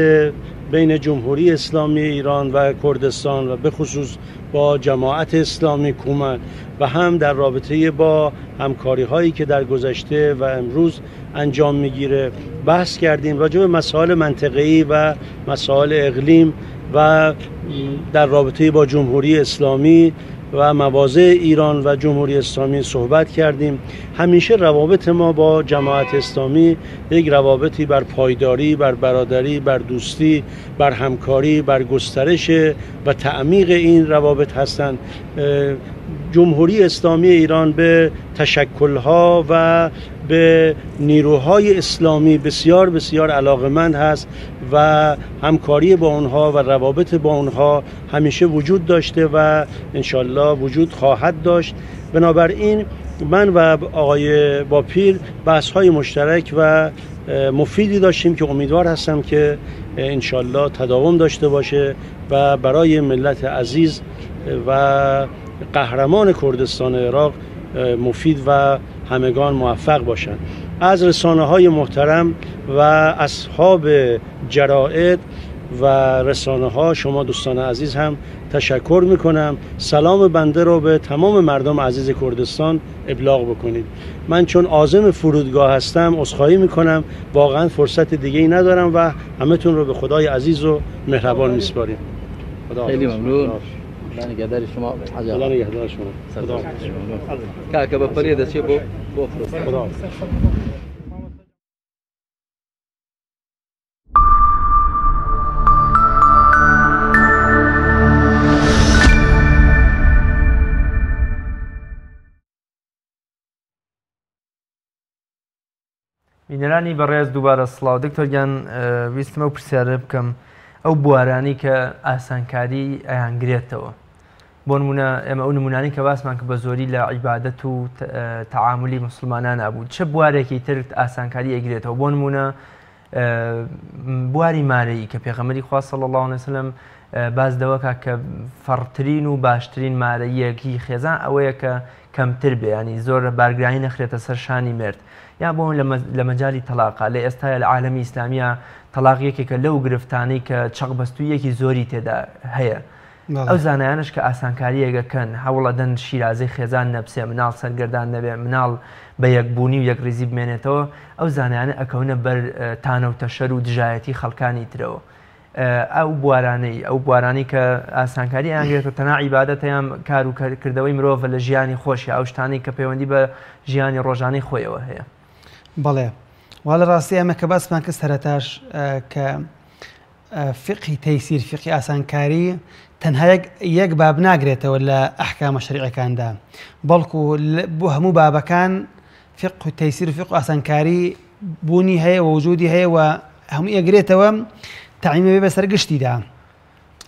بین جمهوری اسلامی ایران و کردستان و به خصوص با جماعت اسلامی کومن و هم در رابطه با همکاری هایی که در گذشته و امروز انجام میگیره بحث کردیم. راجع به مسائل منطقه‌ای و مسائل اقلیم و در رابطه با جمهوری اسلامی و مواضع ایران و جمهوری اسلامی صحبت کردیم. همیشه روابط ما با جماعت اسلامی یک روابطی بر پایداری، بر برادری، بر دوستی، بر همکاری، بر گسترش و تعمیق این روابط هستند. جمهوری اسلامی ایران به تشکل‌ها و به نیروهای اسلامی بسیار بسیار علاقمند هست و همکاری با اونها و روابط با اونها همیشه وجود داشته و انشالله وجود خواهد داشت. بنابراین من و آقای باپیر بحث‌های مشترک و مفیدی داشتیم که امیدوار هستم که انشالله تداوم داشته باشه و برای ملت عزیز و قهرمان کردستان عراق مفید و همگان موفق باشند. از رسانه‌های محترم و اصحاب جرائد و رسانه‌ها شما دوستان عزیز هم تشکر میکنم. سلام بنده رو به تمام مردم عزیز کردستان ابلاغ بکنید. من چون عازم فرودگاه هستم عذرخواهی میکنم، واقعا فرصت دیگه ای ندارم و همتون رو به خدای عزیز و مهربان میسپاریم. خیلی ممنون. خدا نگهدار شما. خدا نگهدار شما. خدا. کاکا با فرید چه بو خدا. بینەرانی بەڕێز دووبارە سڵاو. دکتۆرگیان ویستمە و پرسیارە بکەم ئەو بوارانی کە ئاسانکاری ئەیانگرێتەوە، بۆ نمونە ئێمە ئەو نمونانی کە باسمان کە بە زۆری لە عیبادەت و تەعاملی موسڵمانان نبوو، چه بوارێکی تر ئاسانکاری ئەگرێتەوە؟ بۆ نمونە بواری مارەیی کە پێغەمبەری خوا صلی الله علیه وسلم باز دەوەکە کە فەڕترین و باشترین مارەیەکی خێزان ئەوەیە کە کەمتر بێ، ینی زۆر بارگرانی نەخرێتە سەر شانی مرد. یا بۆ لە مەجای تەلاقا لە ئێستاە لە عالەمی ئیسلامیە تەلاق یەکێکە لەو گرفتانەی کە چەقبەستوویەکی زۆری تێدا هەیە. ئەو زانایانش کە ئاسانکاریەکەکەن هەوڵەدەن شیرازەی خێزان نەبسێ، مناڵ سەرگەردان نەبێ، مناڵ بە یەکبوونی و یەکڕێزی بمێنێتەوە، ئەو زانایانە ئەکەونە بەر تانە و تەشەر و دژایەتی خەڵکانی ترەوە. ئەو بوارانەی کە ئاسانکاری ئەیانگرێتەوە تەنها عیبادەتەیان کار و کردەوەی مرۆڤ لە ژیانی خۆشی، ئەو شتانەی کە پەیوەندی بە ژیانی ڕۆژانەی خۆیەوە هەیە. بەڵێ وا لە ڕاستی ئەمە کە باسمان کە سەرەتاش کە فقی تەیسیر، فقی ئاسانکاری تەنها یەک باب ناگرێتەوە لە ئەحکامە شەریعەکاندا، بەڵکو بۆ هەموو بابەکان فقه و تەیسیر و فقه و ئاسانکاری بوونی هەیە و وجودی هەیە و هەموو ئەگرێتەوە تعیمە بێ بەسەر گشتیدا.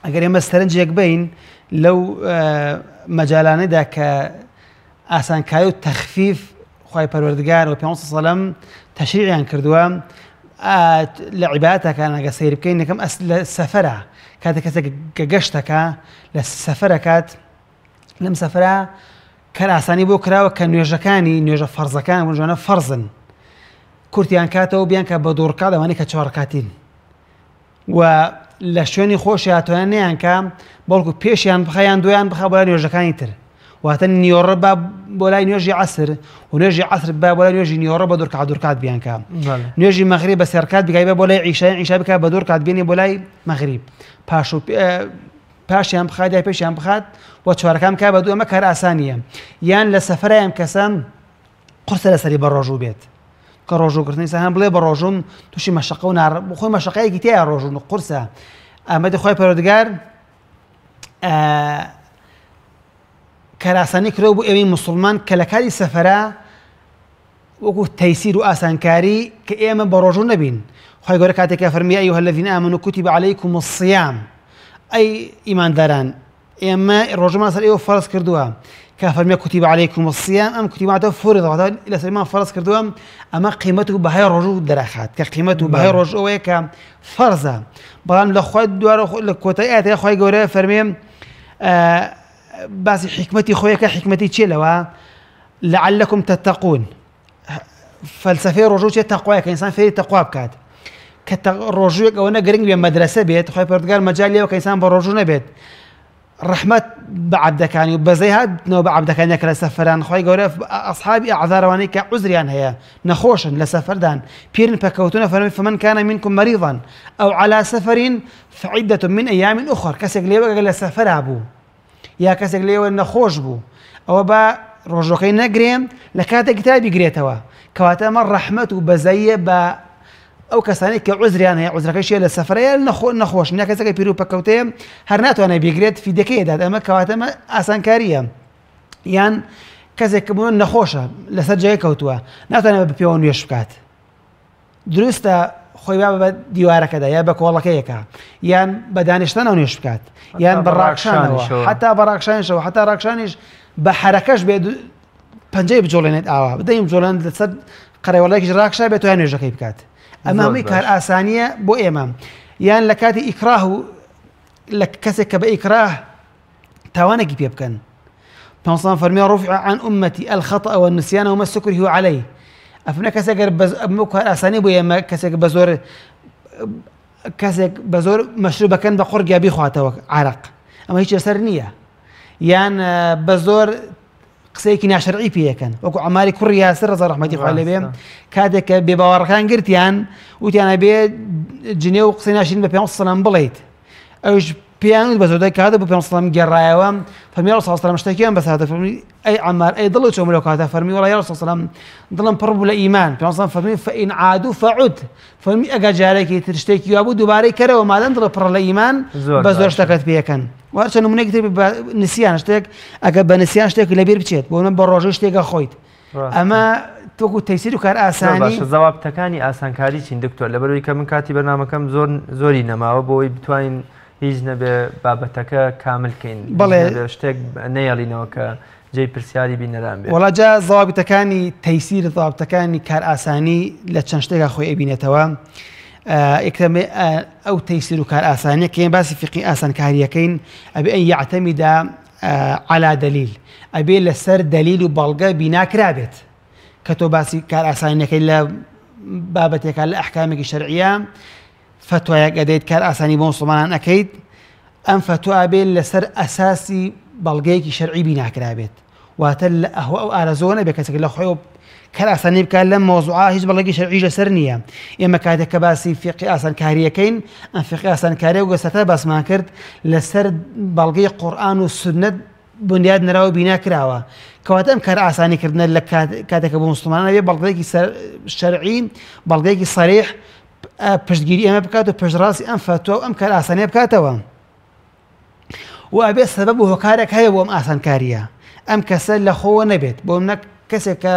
ئەگەر ئێمە سەرنجێک بین لەو مەجالانەدا کە ئاسانکاری و تەخفیف خوای پەروەردگار و پێغەمبەر صلی الله علیه و سلم تەشریعیان کردووە لە عیبادەتەکان ئەگە سەیر بکەین، یەکەم لە سەفەرە کاتێک کەسێک کە گەشتەکە لە سەفەرە کات لەم سەفەرە کە ئاسانی بۆ کراوە کە نوێژەکانی نوێژە فەرزەکان ژوانە فەرزن کورتیان کاتەوە بیان کە بە دوو ڕکات ئەوانەی کە 4 ڕکاتین و لە شوێنی خۆشی هاتوویان نەیان کە بەڵکو پێشیان بخەیان دویان بخە بۆ لای نوێژەکانی تر، واتە نیۆڕە با بۆ لای نوێژی عەسر و نوێژی عەسر با بۆ لای نوێژی نیۆڕە بە 2 ڕکات بیان کە نوێژی مەغریب بە 3 ڕکات بگای بۆ لای عیشای، عیشا بکات بە 2 ڕکات بێنێ بۆ لای مەغریب، پاشیان بخات یا پێشیان بخات و 4ەکان بکات بە 2. ئەمە کار ئاسانیە. یان لە سەفەرەیان کەسە قورسە لەسەری بە ڕۆژوو بێت کە ڕۆژووگرتنی سەهان بڵێ بە ڕۆژوم تووشی مەشەقە و خۆی مەشەقەیەکی تێیە ڕۆژوون و قورسە. ئەمە دەخوای پەروەردگار کاراسانی کرۆ بۆ ئێوەی موسڵمان کە لە کاری سەفەرە وەکو تەیسیر و ئاسانکاری کە ئێمە بە ڕۆژوو نەبین. خوای گەورە کاتێکە فەرمی ئەیها الذین آمنوا کتب علیکم الصیام، ئەی ئیمانداران ئێمە ڕۆژەمان سەر ئێوە فەرز کردووە کە فەرمی کتب علیکم الصیام، ئەم کتیباتە فوریضە لەسەرمان فەرز کردووە. ئەمە قیمەت و بەهای ڕۆژوو دەرەخات کە قیمەت و بەهای ڕۆژ ئەوەیە کە فەرزە. بەڵام لە خوای دووارە لە کۆتای ئاەتەیە خوای گەورە فەرمێ باسی حکمەتی خۆیەکە حکمەتی چێ لەوە لعلكم تتقون، فەلسەفەی ڕۆژوو چێ تەقوایە کە ئینسان فێری تەقوا بکات. کە ڕۆژوێک ئەوە نەگرنگ بێ مەدرسە بێت خۆی پەروەردگار مەجالیەوە کە ئینسان بە ڕۆژوو نەبێت ڕحمەت بە عەبدەکانی و بەزەی هاتنەوە بە عەبدەکانی کە لە سەفەران خۆی گەورە ئەصحابی ئەعذارەوانەی کە عوزریان هەیە نەخۆشن لە سەفەردان پیرن پەکەوتونە فەرمی فمن كان منكم مريضا أو على سفر فعدة من أيام أخرى کەسێک لێوە لە سەفەرا بوو یا کەسێک لێوە نەخۆش بوو ئەوە بە ڕۆژەکەی نەگرێن لە کاتێک تا بیگرێتەوە کەواتە ئەمە ڕەحمەت و بەزەیە بە ئەو کەسانی کە عوزریان هەیە عوزرەکەیشیە لە سەفرەیە نەخۆش نیا کەسەکە پیر و پەکەوتەیە هەر ناتوانێت بیگرێت فیدەکەی دەدات ئەمە کەواتەمە ئاسانکاریە یان کەسێک کە بوون نەخۆشە لەسەر جێگە کەوتووە ناتوانێت بە پێوە نوێش بکات دروستە خۆی بە دیوارەکەدا یا بە کۆڵەکەیەکە یان بە دانیشتنەوە نوێش بکات یان بە ڕاکشانەوە حتا بە ڕاکشانیشەوە حتا ڕاکشانیش بە حرەکەش بێت پەنجەی بجۆڵێنێت ئاوا بدەیم جۆڵێن لەسەر قەرەوەڵێکیش ڕاکشا بێت توان نوێژەکەی بکات ئەمە هەمووی کار ئاسانیە بۆ ئێمە یان لە کاتی ئیکراه و لە کەسێک کە بە ئیکراه تاوانێکی پێ بکەن پێغەمبەر فەرمی رفع عن أمتي الخطأ والنسيان وما استكرهوا عليه ئەفرمێ کەسێک ئەمە کار ئاسانی بۆ ئێمە کەسێک بە زۆر مەشروب بکەن بە قوڕ گیابی خواتەوە عرق ئەمە هیچ لەسەر نییە یان بە زۆر قسەیەکی ناشەرعی پێیەکەن وەکو عەماری کوڕی یاسر ڕەزا ڕەحمەتی خوای لێ بێ کاتێک کە بێباوەڕەکان گرتیان وتیانە بێ جنێ و قسەی ناشرین بە پێغەمبەر سەلام بڵێیت ئەوش پێیان وت بە زۆردەی کاتە بۆ پێغەمبەر سەلام گێڕایەوە فەرمی ڕەسوڵ سەلام شتێکیان بەساتە فەرمی ئەی عەمار ئەی دڵت چۆن لەو کاتە فەرمی وەڵی ڕەسوڵ سەلام دڵم پڕ بوو لە ئیمان پێغەمبەر سەلام فەرمی فەئین عادوا فعد فەرمی ئەگەر جارێکی تر شتێکی وا بوو دووبارەی کەرەوە مادەم دڵت پڕ لە ئیمان بە زۆر شتەکەت پێیەکەن وارچە نمونەیەکی تر نسیان شتێک ئەگەر بە نسیان شتێک لەبیر بچێت بۆ من بە ڕۆژەی شتێکە خۆیت ئەمە تۆکو تەیسیر و کار ئاسانی زەوابتەکانی ئاسانکاری چین دکتۆر لەبەرەوەی کە من کاتی بەرنامەکەم زۆری نەماوە بۆی بتوانین هیچ نەبێ بابەتەکە کاملکەین بەڵێ شتێک نەیەڵینەوە کە جێی پرسیاری بینەران بێت وەڵا جا زەوابتەکانی تەیسیر زەوابتەکانی کار ئاسانی لە چەند شتێکە خۆی ئەبینێتەوە یەکەمێ ئەو تەیسیر و کار ئاسانیە کە باسی فقی ئاسانکاریەکەین ئەبێ ئەن یعتەمیدا عەلا دەلیل ئەبێ لەسەر دەلیل و بەڵگە بیناکرابێت کە تۆ باسی کار ئاسانیەکەی لە بابەتێکە لە ئەحکامێکی شەرعیە فتوایەک ئەدەیت کار ئاسانی بۆ موسڵمانان ئەەکەیت ئەم فتوا بێت لەسەر ئەساسی بەڵگەیەکی شەرعی بیناکرابێت واتە لە ئەهوا ئەو ئارەزۆ نەبێت کەسێک لە خۆی کار ئاسانی بکات لەم مۆزوعا هیچ بەڵگەی شەرعی لەسەر نییە ئێمە کاتێک کە باسی فقی ئاسانکاریەکەین ئەم فقی ئاسانکاریە و گەستە باسمان کرد لەسەر بەڵگەی قورئان و سونەت بنیاد نراوە بینا کراوە کەواتە ئەم کار ئاسانیکردنە لە کاتێکە بۆ موسڵمانان بێ بەڵگەیەکی شەرعی بەڵگەیەکی صریح پشتگیری ئەمە بکات و پشتڕاستی ئەم فتوا و ئەم کار ئاسانیە بکاتەوە و ئەبێ سەبەب و هۆکارێک هەیە بۆ ئەم ئاسانکاریە ئەم کەسە لە خۆوە نەبێت بۆ منە کەسێک کە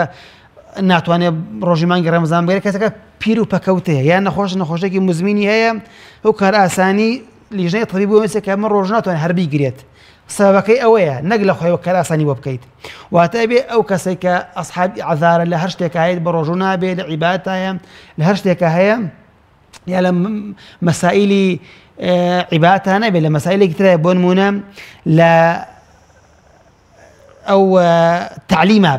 ناتوانێت ڕۆژی مانگی ڕەمەزان بگرێت کەسەکە پیر و پەکەوتەیە یان نەخۆشێکی مزمینی هەیە ئەو کار ئاسانی لیژنەی تەبیب بۆ مەسێک کە من ڕۆژ ناتوانێت هەر بیگرێت سەبەکەی ئەوەیە نەک لە خۆی کار ئاسانی بۆ بکەیت واتە بێ ئەو کەسێک کە ئەصحابی عەذارە لە هەر شتێکە هەیە بە ڕۆژوو نابێت لە عیبادەت هەیە لە هەر شتێکە هەیە یا لە مەسائیلی عیبادەت نەبێت لە مەسائیلێکی ترە بۆ نمونە لە ئەو تعلیمە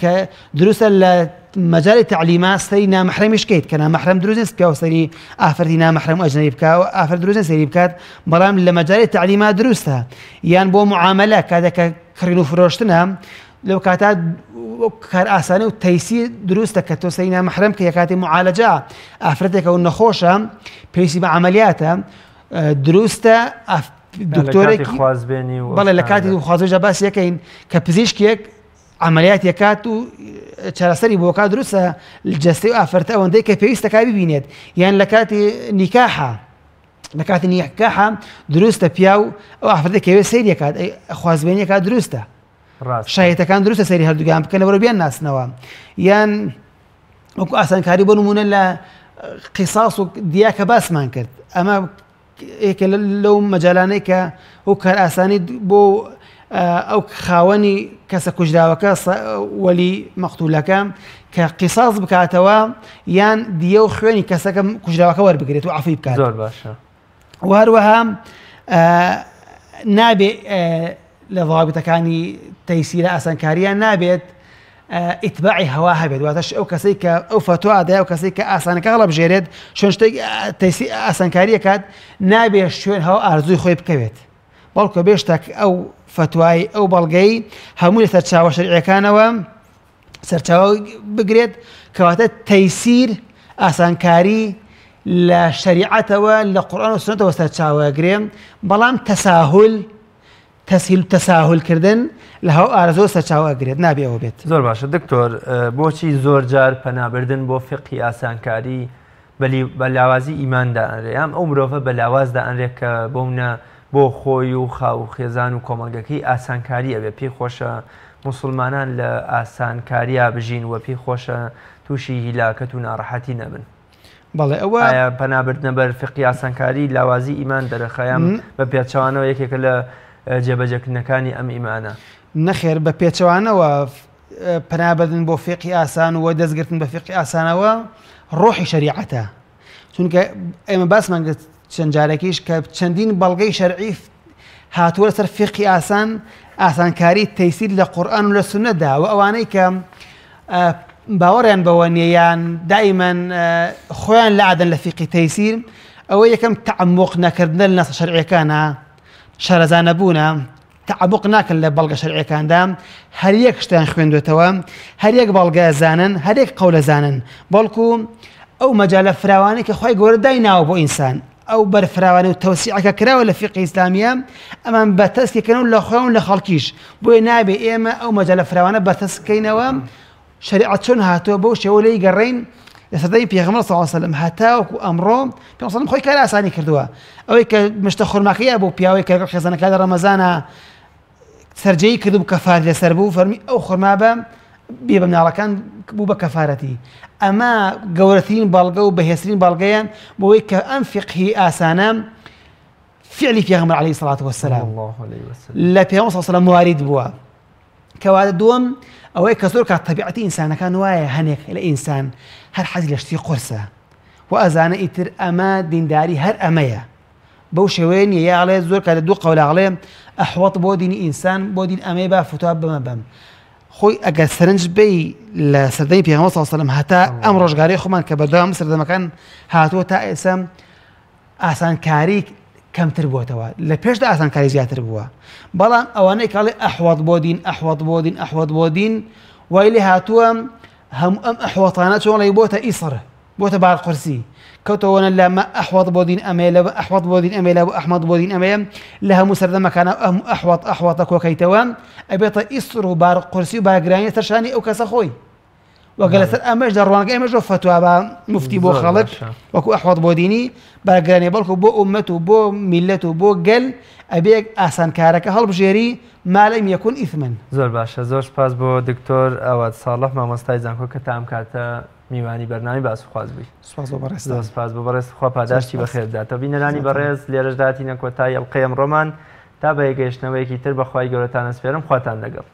کە دروستە لە مەجای تعلیمە سەری نامەحرەمیش بکەیت کە نامەحرەم دروست نیست پیا و سەری ئافرەتی نامەحرەم ئەجنەبی بکە و ئافرەت دروست نیست سەری بکات بەڵام لە مەجای تعلیمە دروستە یان بۆ معاملە کاتێکە کڕین و فرۆشتنە لەو کاتە کار ئاسانی و تەیسیر دروستە کە تۆ سەری نامەحرەم کە کاتی معالەجە ئافرەتێکە و نەخۆشە پێویستی بە عەمەلیاتە دروستە دکتۆرێکی خوازبێنی بەڵێ لە کاتی خوازبێنی باسی یەکەین کە پزیشکێک عملیات یەکات و چارەسەری بۆ کات دروستە جەستەی و ئافرەتە ئەوەندەی کە پێویستە کا ببینێت یان لە کاتی نیکاحە لە کاتی نیکاحە دروستە پیا و ئەو ئافرەتە کەوێت سەیری یەکات خوازبێنیەکات دروستە شایەتەکان دروستە سەیری هەردووگیان بکەن لەبەرەوە بیان ناسنەوە یان وەکو ئاسانکاری بۆ نمونە لە قیساس و دیا کە باسمان کرد ئەمە ئێکە لەو مەجالانەی کە ئەو کار ئاسانی بۆ ئەو خاوەنی کەسە کوژراوەکە وەلی مەقتولەکە کە قیساس بکاتەوە یان دیە و خوێنی کەسەکە کوژراوەکە وەربگرێت و عەفوی بکات زۆر باشە و هەروەها نابێت لە ضابطەکانی تەیسیرە ئاسانکاریان نابێت ئیتباعی هەوا هەبێت واتەش ئەو کەسەی کە ئەو فتووادای ئەو کەسەی کە ئاسانەکە هەڵە بژێرێت شوێن شتێک ئاسانکاریە کات نابێت شوێن هەوا ئارزووی خۆی بکەوێت بەڵکو بێشتاک ئەو فتوای ئەو بەڵگەی هەموو لە سەرچاوە شەریعەکانەوە سەرچاوە بگرێت کەواتە تەیسیر ئاسانکاری لە شریعەتەوە لە قورئان و سنەتەوە سەرچاوەگرێ بەڵام تەساهولکردن لە هەو ئارزۆ سەرچاوەگرێت نابێەوە بێت. زۆر باشە دکتۆر بۆچی زۆر جار پەنابردن بۆ فقی ئاسانکاری بە لاوازی ئیماندا ئەنرێ یان ئەو مرۆڤە بە لاوازدا ئەنرێت کە بۆمنە بۆ خۆی و خاو خێزان و کۆمەلگەکەی ئاسانکاریە بێ پێی خۆشە مسلمانان لە ئاسانکاریە بژین وە پێی خۆشە تووشی هیلاکەت و ناڕەحەتی نەبن. بەڵێ ئەوە پەنابردنە بەر فقی ئاسانکاری لاوازی ئیمان دەرەخەیان بە پێچەوانەوە یەکێکە لە جێبەجەکردنەکانی ئەم ئیمانە نەخێر بە پێچەوانەوە پەنابردن بۆ فقی ئاسان و دەستگرتن بە فقی ئاسانەوە ڕۆحی شەریعەتە چونکە ئێمە باسمان چەند جارێکیش کە چەندین بەڵگەی شەرعی هاتووە لەسەر فقی ئاسان ئاسانکاری تەیسیر لە قورئان و لە سونەتدا و ئەوانەی کە باوەڕیان بەوە نیەیان دائیمەن خۆیان لەعادەن لە فقی تەیسیر ئەوە یەکەم تعمق نەکردنە لە نەسە شەرعیەکانە شارەزانە بوونە تعمق ناکەن لە بەڵگە شەرعیەکاندا هەر یەک شتیان خوێندوێتەوە هەر یەک بەڵگە زانن هەر یەک قەولە زانن بەڵکو ئەو مەجالە فراوانەی کە خۆی گەورە دایناوە بۆ ئینسان ئەو بەرفراوانە و تەوسیعەکە کراوە لە فقی ئیسلامیە ئەمان بەتەسکەکەن لە خۆیان لە خەڵکیش بۆیە نابێ ئێمە ئەو مەجالە فراوانە بەتەسکەینەوە شریعەت چۆن هاتووە بەو شێوە لێی گەڕین لە سەردەمی پێغەمبەر صلی الله علیه و سلم هەتاوەکو ئەمڕۆ پێغەمبەر خۆی کار ئاسانی کردووە ئەوەی کە مشتە خورماکەیە بۆ پیاوەی کە خێزانەکە لە ڕەمەزانە سەرجەی کرد و کەفار لەسەر بوو فەرمی ئەو خورما بە بێ بە مناڵەکان بوو بە کەفارەتی ئەمە گەورەترین بەڵگە و بەهێزترین بەڵگەیان بۆی کە ئەم فقهی ئاسانە فعلی پێغەمبەر عەلەیهی سەڵات وەسەلام لە پێغەمبەر صلی الله علیه و سلم وارد بووە کەواتە دووەم ئەوەی کە زۆر کات تەبیعەتی ئینسانەکان وایە هەنێک لە ئینسان هەر حەزی لە شتی قورسە و ئەزانە ئیتر ئەمە دینداری هەر ئەمەیە بەو شێوەیە نیە یاڵێ زۆر کات لە دوو قەولاڵێ ئەحوەط بۆ دینی ئینسان بۆ دین ئەمەی با فتوا بمە بەم خۆی ئەگەر سەرنج بی لە سەردەمی پێغەمبەر صلی الله علیه و سلم هەتا ئەم ڕۆژگاری خۆمان کە بەردەوام سەردەمەکان هاتووە تا ئێستا ئاسانکاری کەمتر بووەتەوە لە پێشدا ئاسانکاری زیاتر بووە بەڵام ئەوانەی کاڵێ ئەحوەط بۆ دین ئەحوەط بۆ دین ئەحوەط بۆ دین وای لێ هاتووە هەموو ئەم ئەحوەطانە چۆڵی بۆتە ئیسر بۆتە بارقورسی کەوتەوەنە لە مە ئەحوەط بۆ دین ئەمەیە لە ئەحوەط بۆ دین ئەمەیە لە ئەحمەد بۆ دین ئەمەیە لە هەموو سەردەمەکانە هەموو ئەحوەطە کۆکەیتەوە ئەبێتە ئیسر و بارقورسی و باگرانی سەرشانی ئەو کەسە خۆی وەگە لەسەر ئەمەش دە ڕوانگە ئێمەش فتوا بە مفتی بۆ خەڵک وەکو ئەحوەط بۆ دینی باگرانی بەڵکو بۆ ئومەت و بۆ میلەت و بۆ گەل ئەبێ ئاسانکارەکە هەڵبژێری مالەم یەکون ئیثمن. زۆر باشە زۆر سپاس بۆ دکتۆر ئەواد ساڵح مامۆستای زانکۆ کە تام کاتە میوانی بەرنامی باسوخواز بووی. سپاس بۆ بەڕێز زۆر سپاس بۆ بەڕێز خوا پاداشتی بەخێرداتەوە بینەرانی بەڕێز لێرەش داتینە کۆتایی ئەڵقەی ئەمڕۆمان تا بە یەگەیشتنەوەیەکی تر بەخوای گەورەتان ئەسپێرم خواتان لەگەڵ.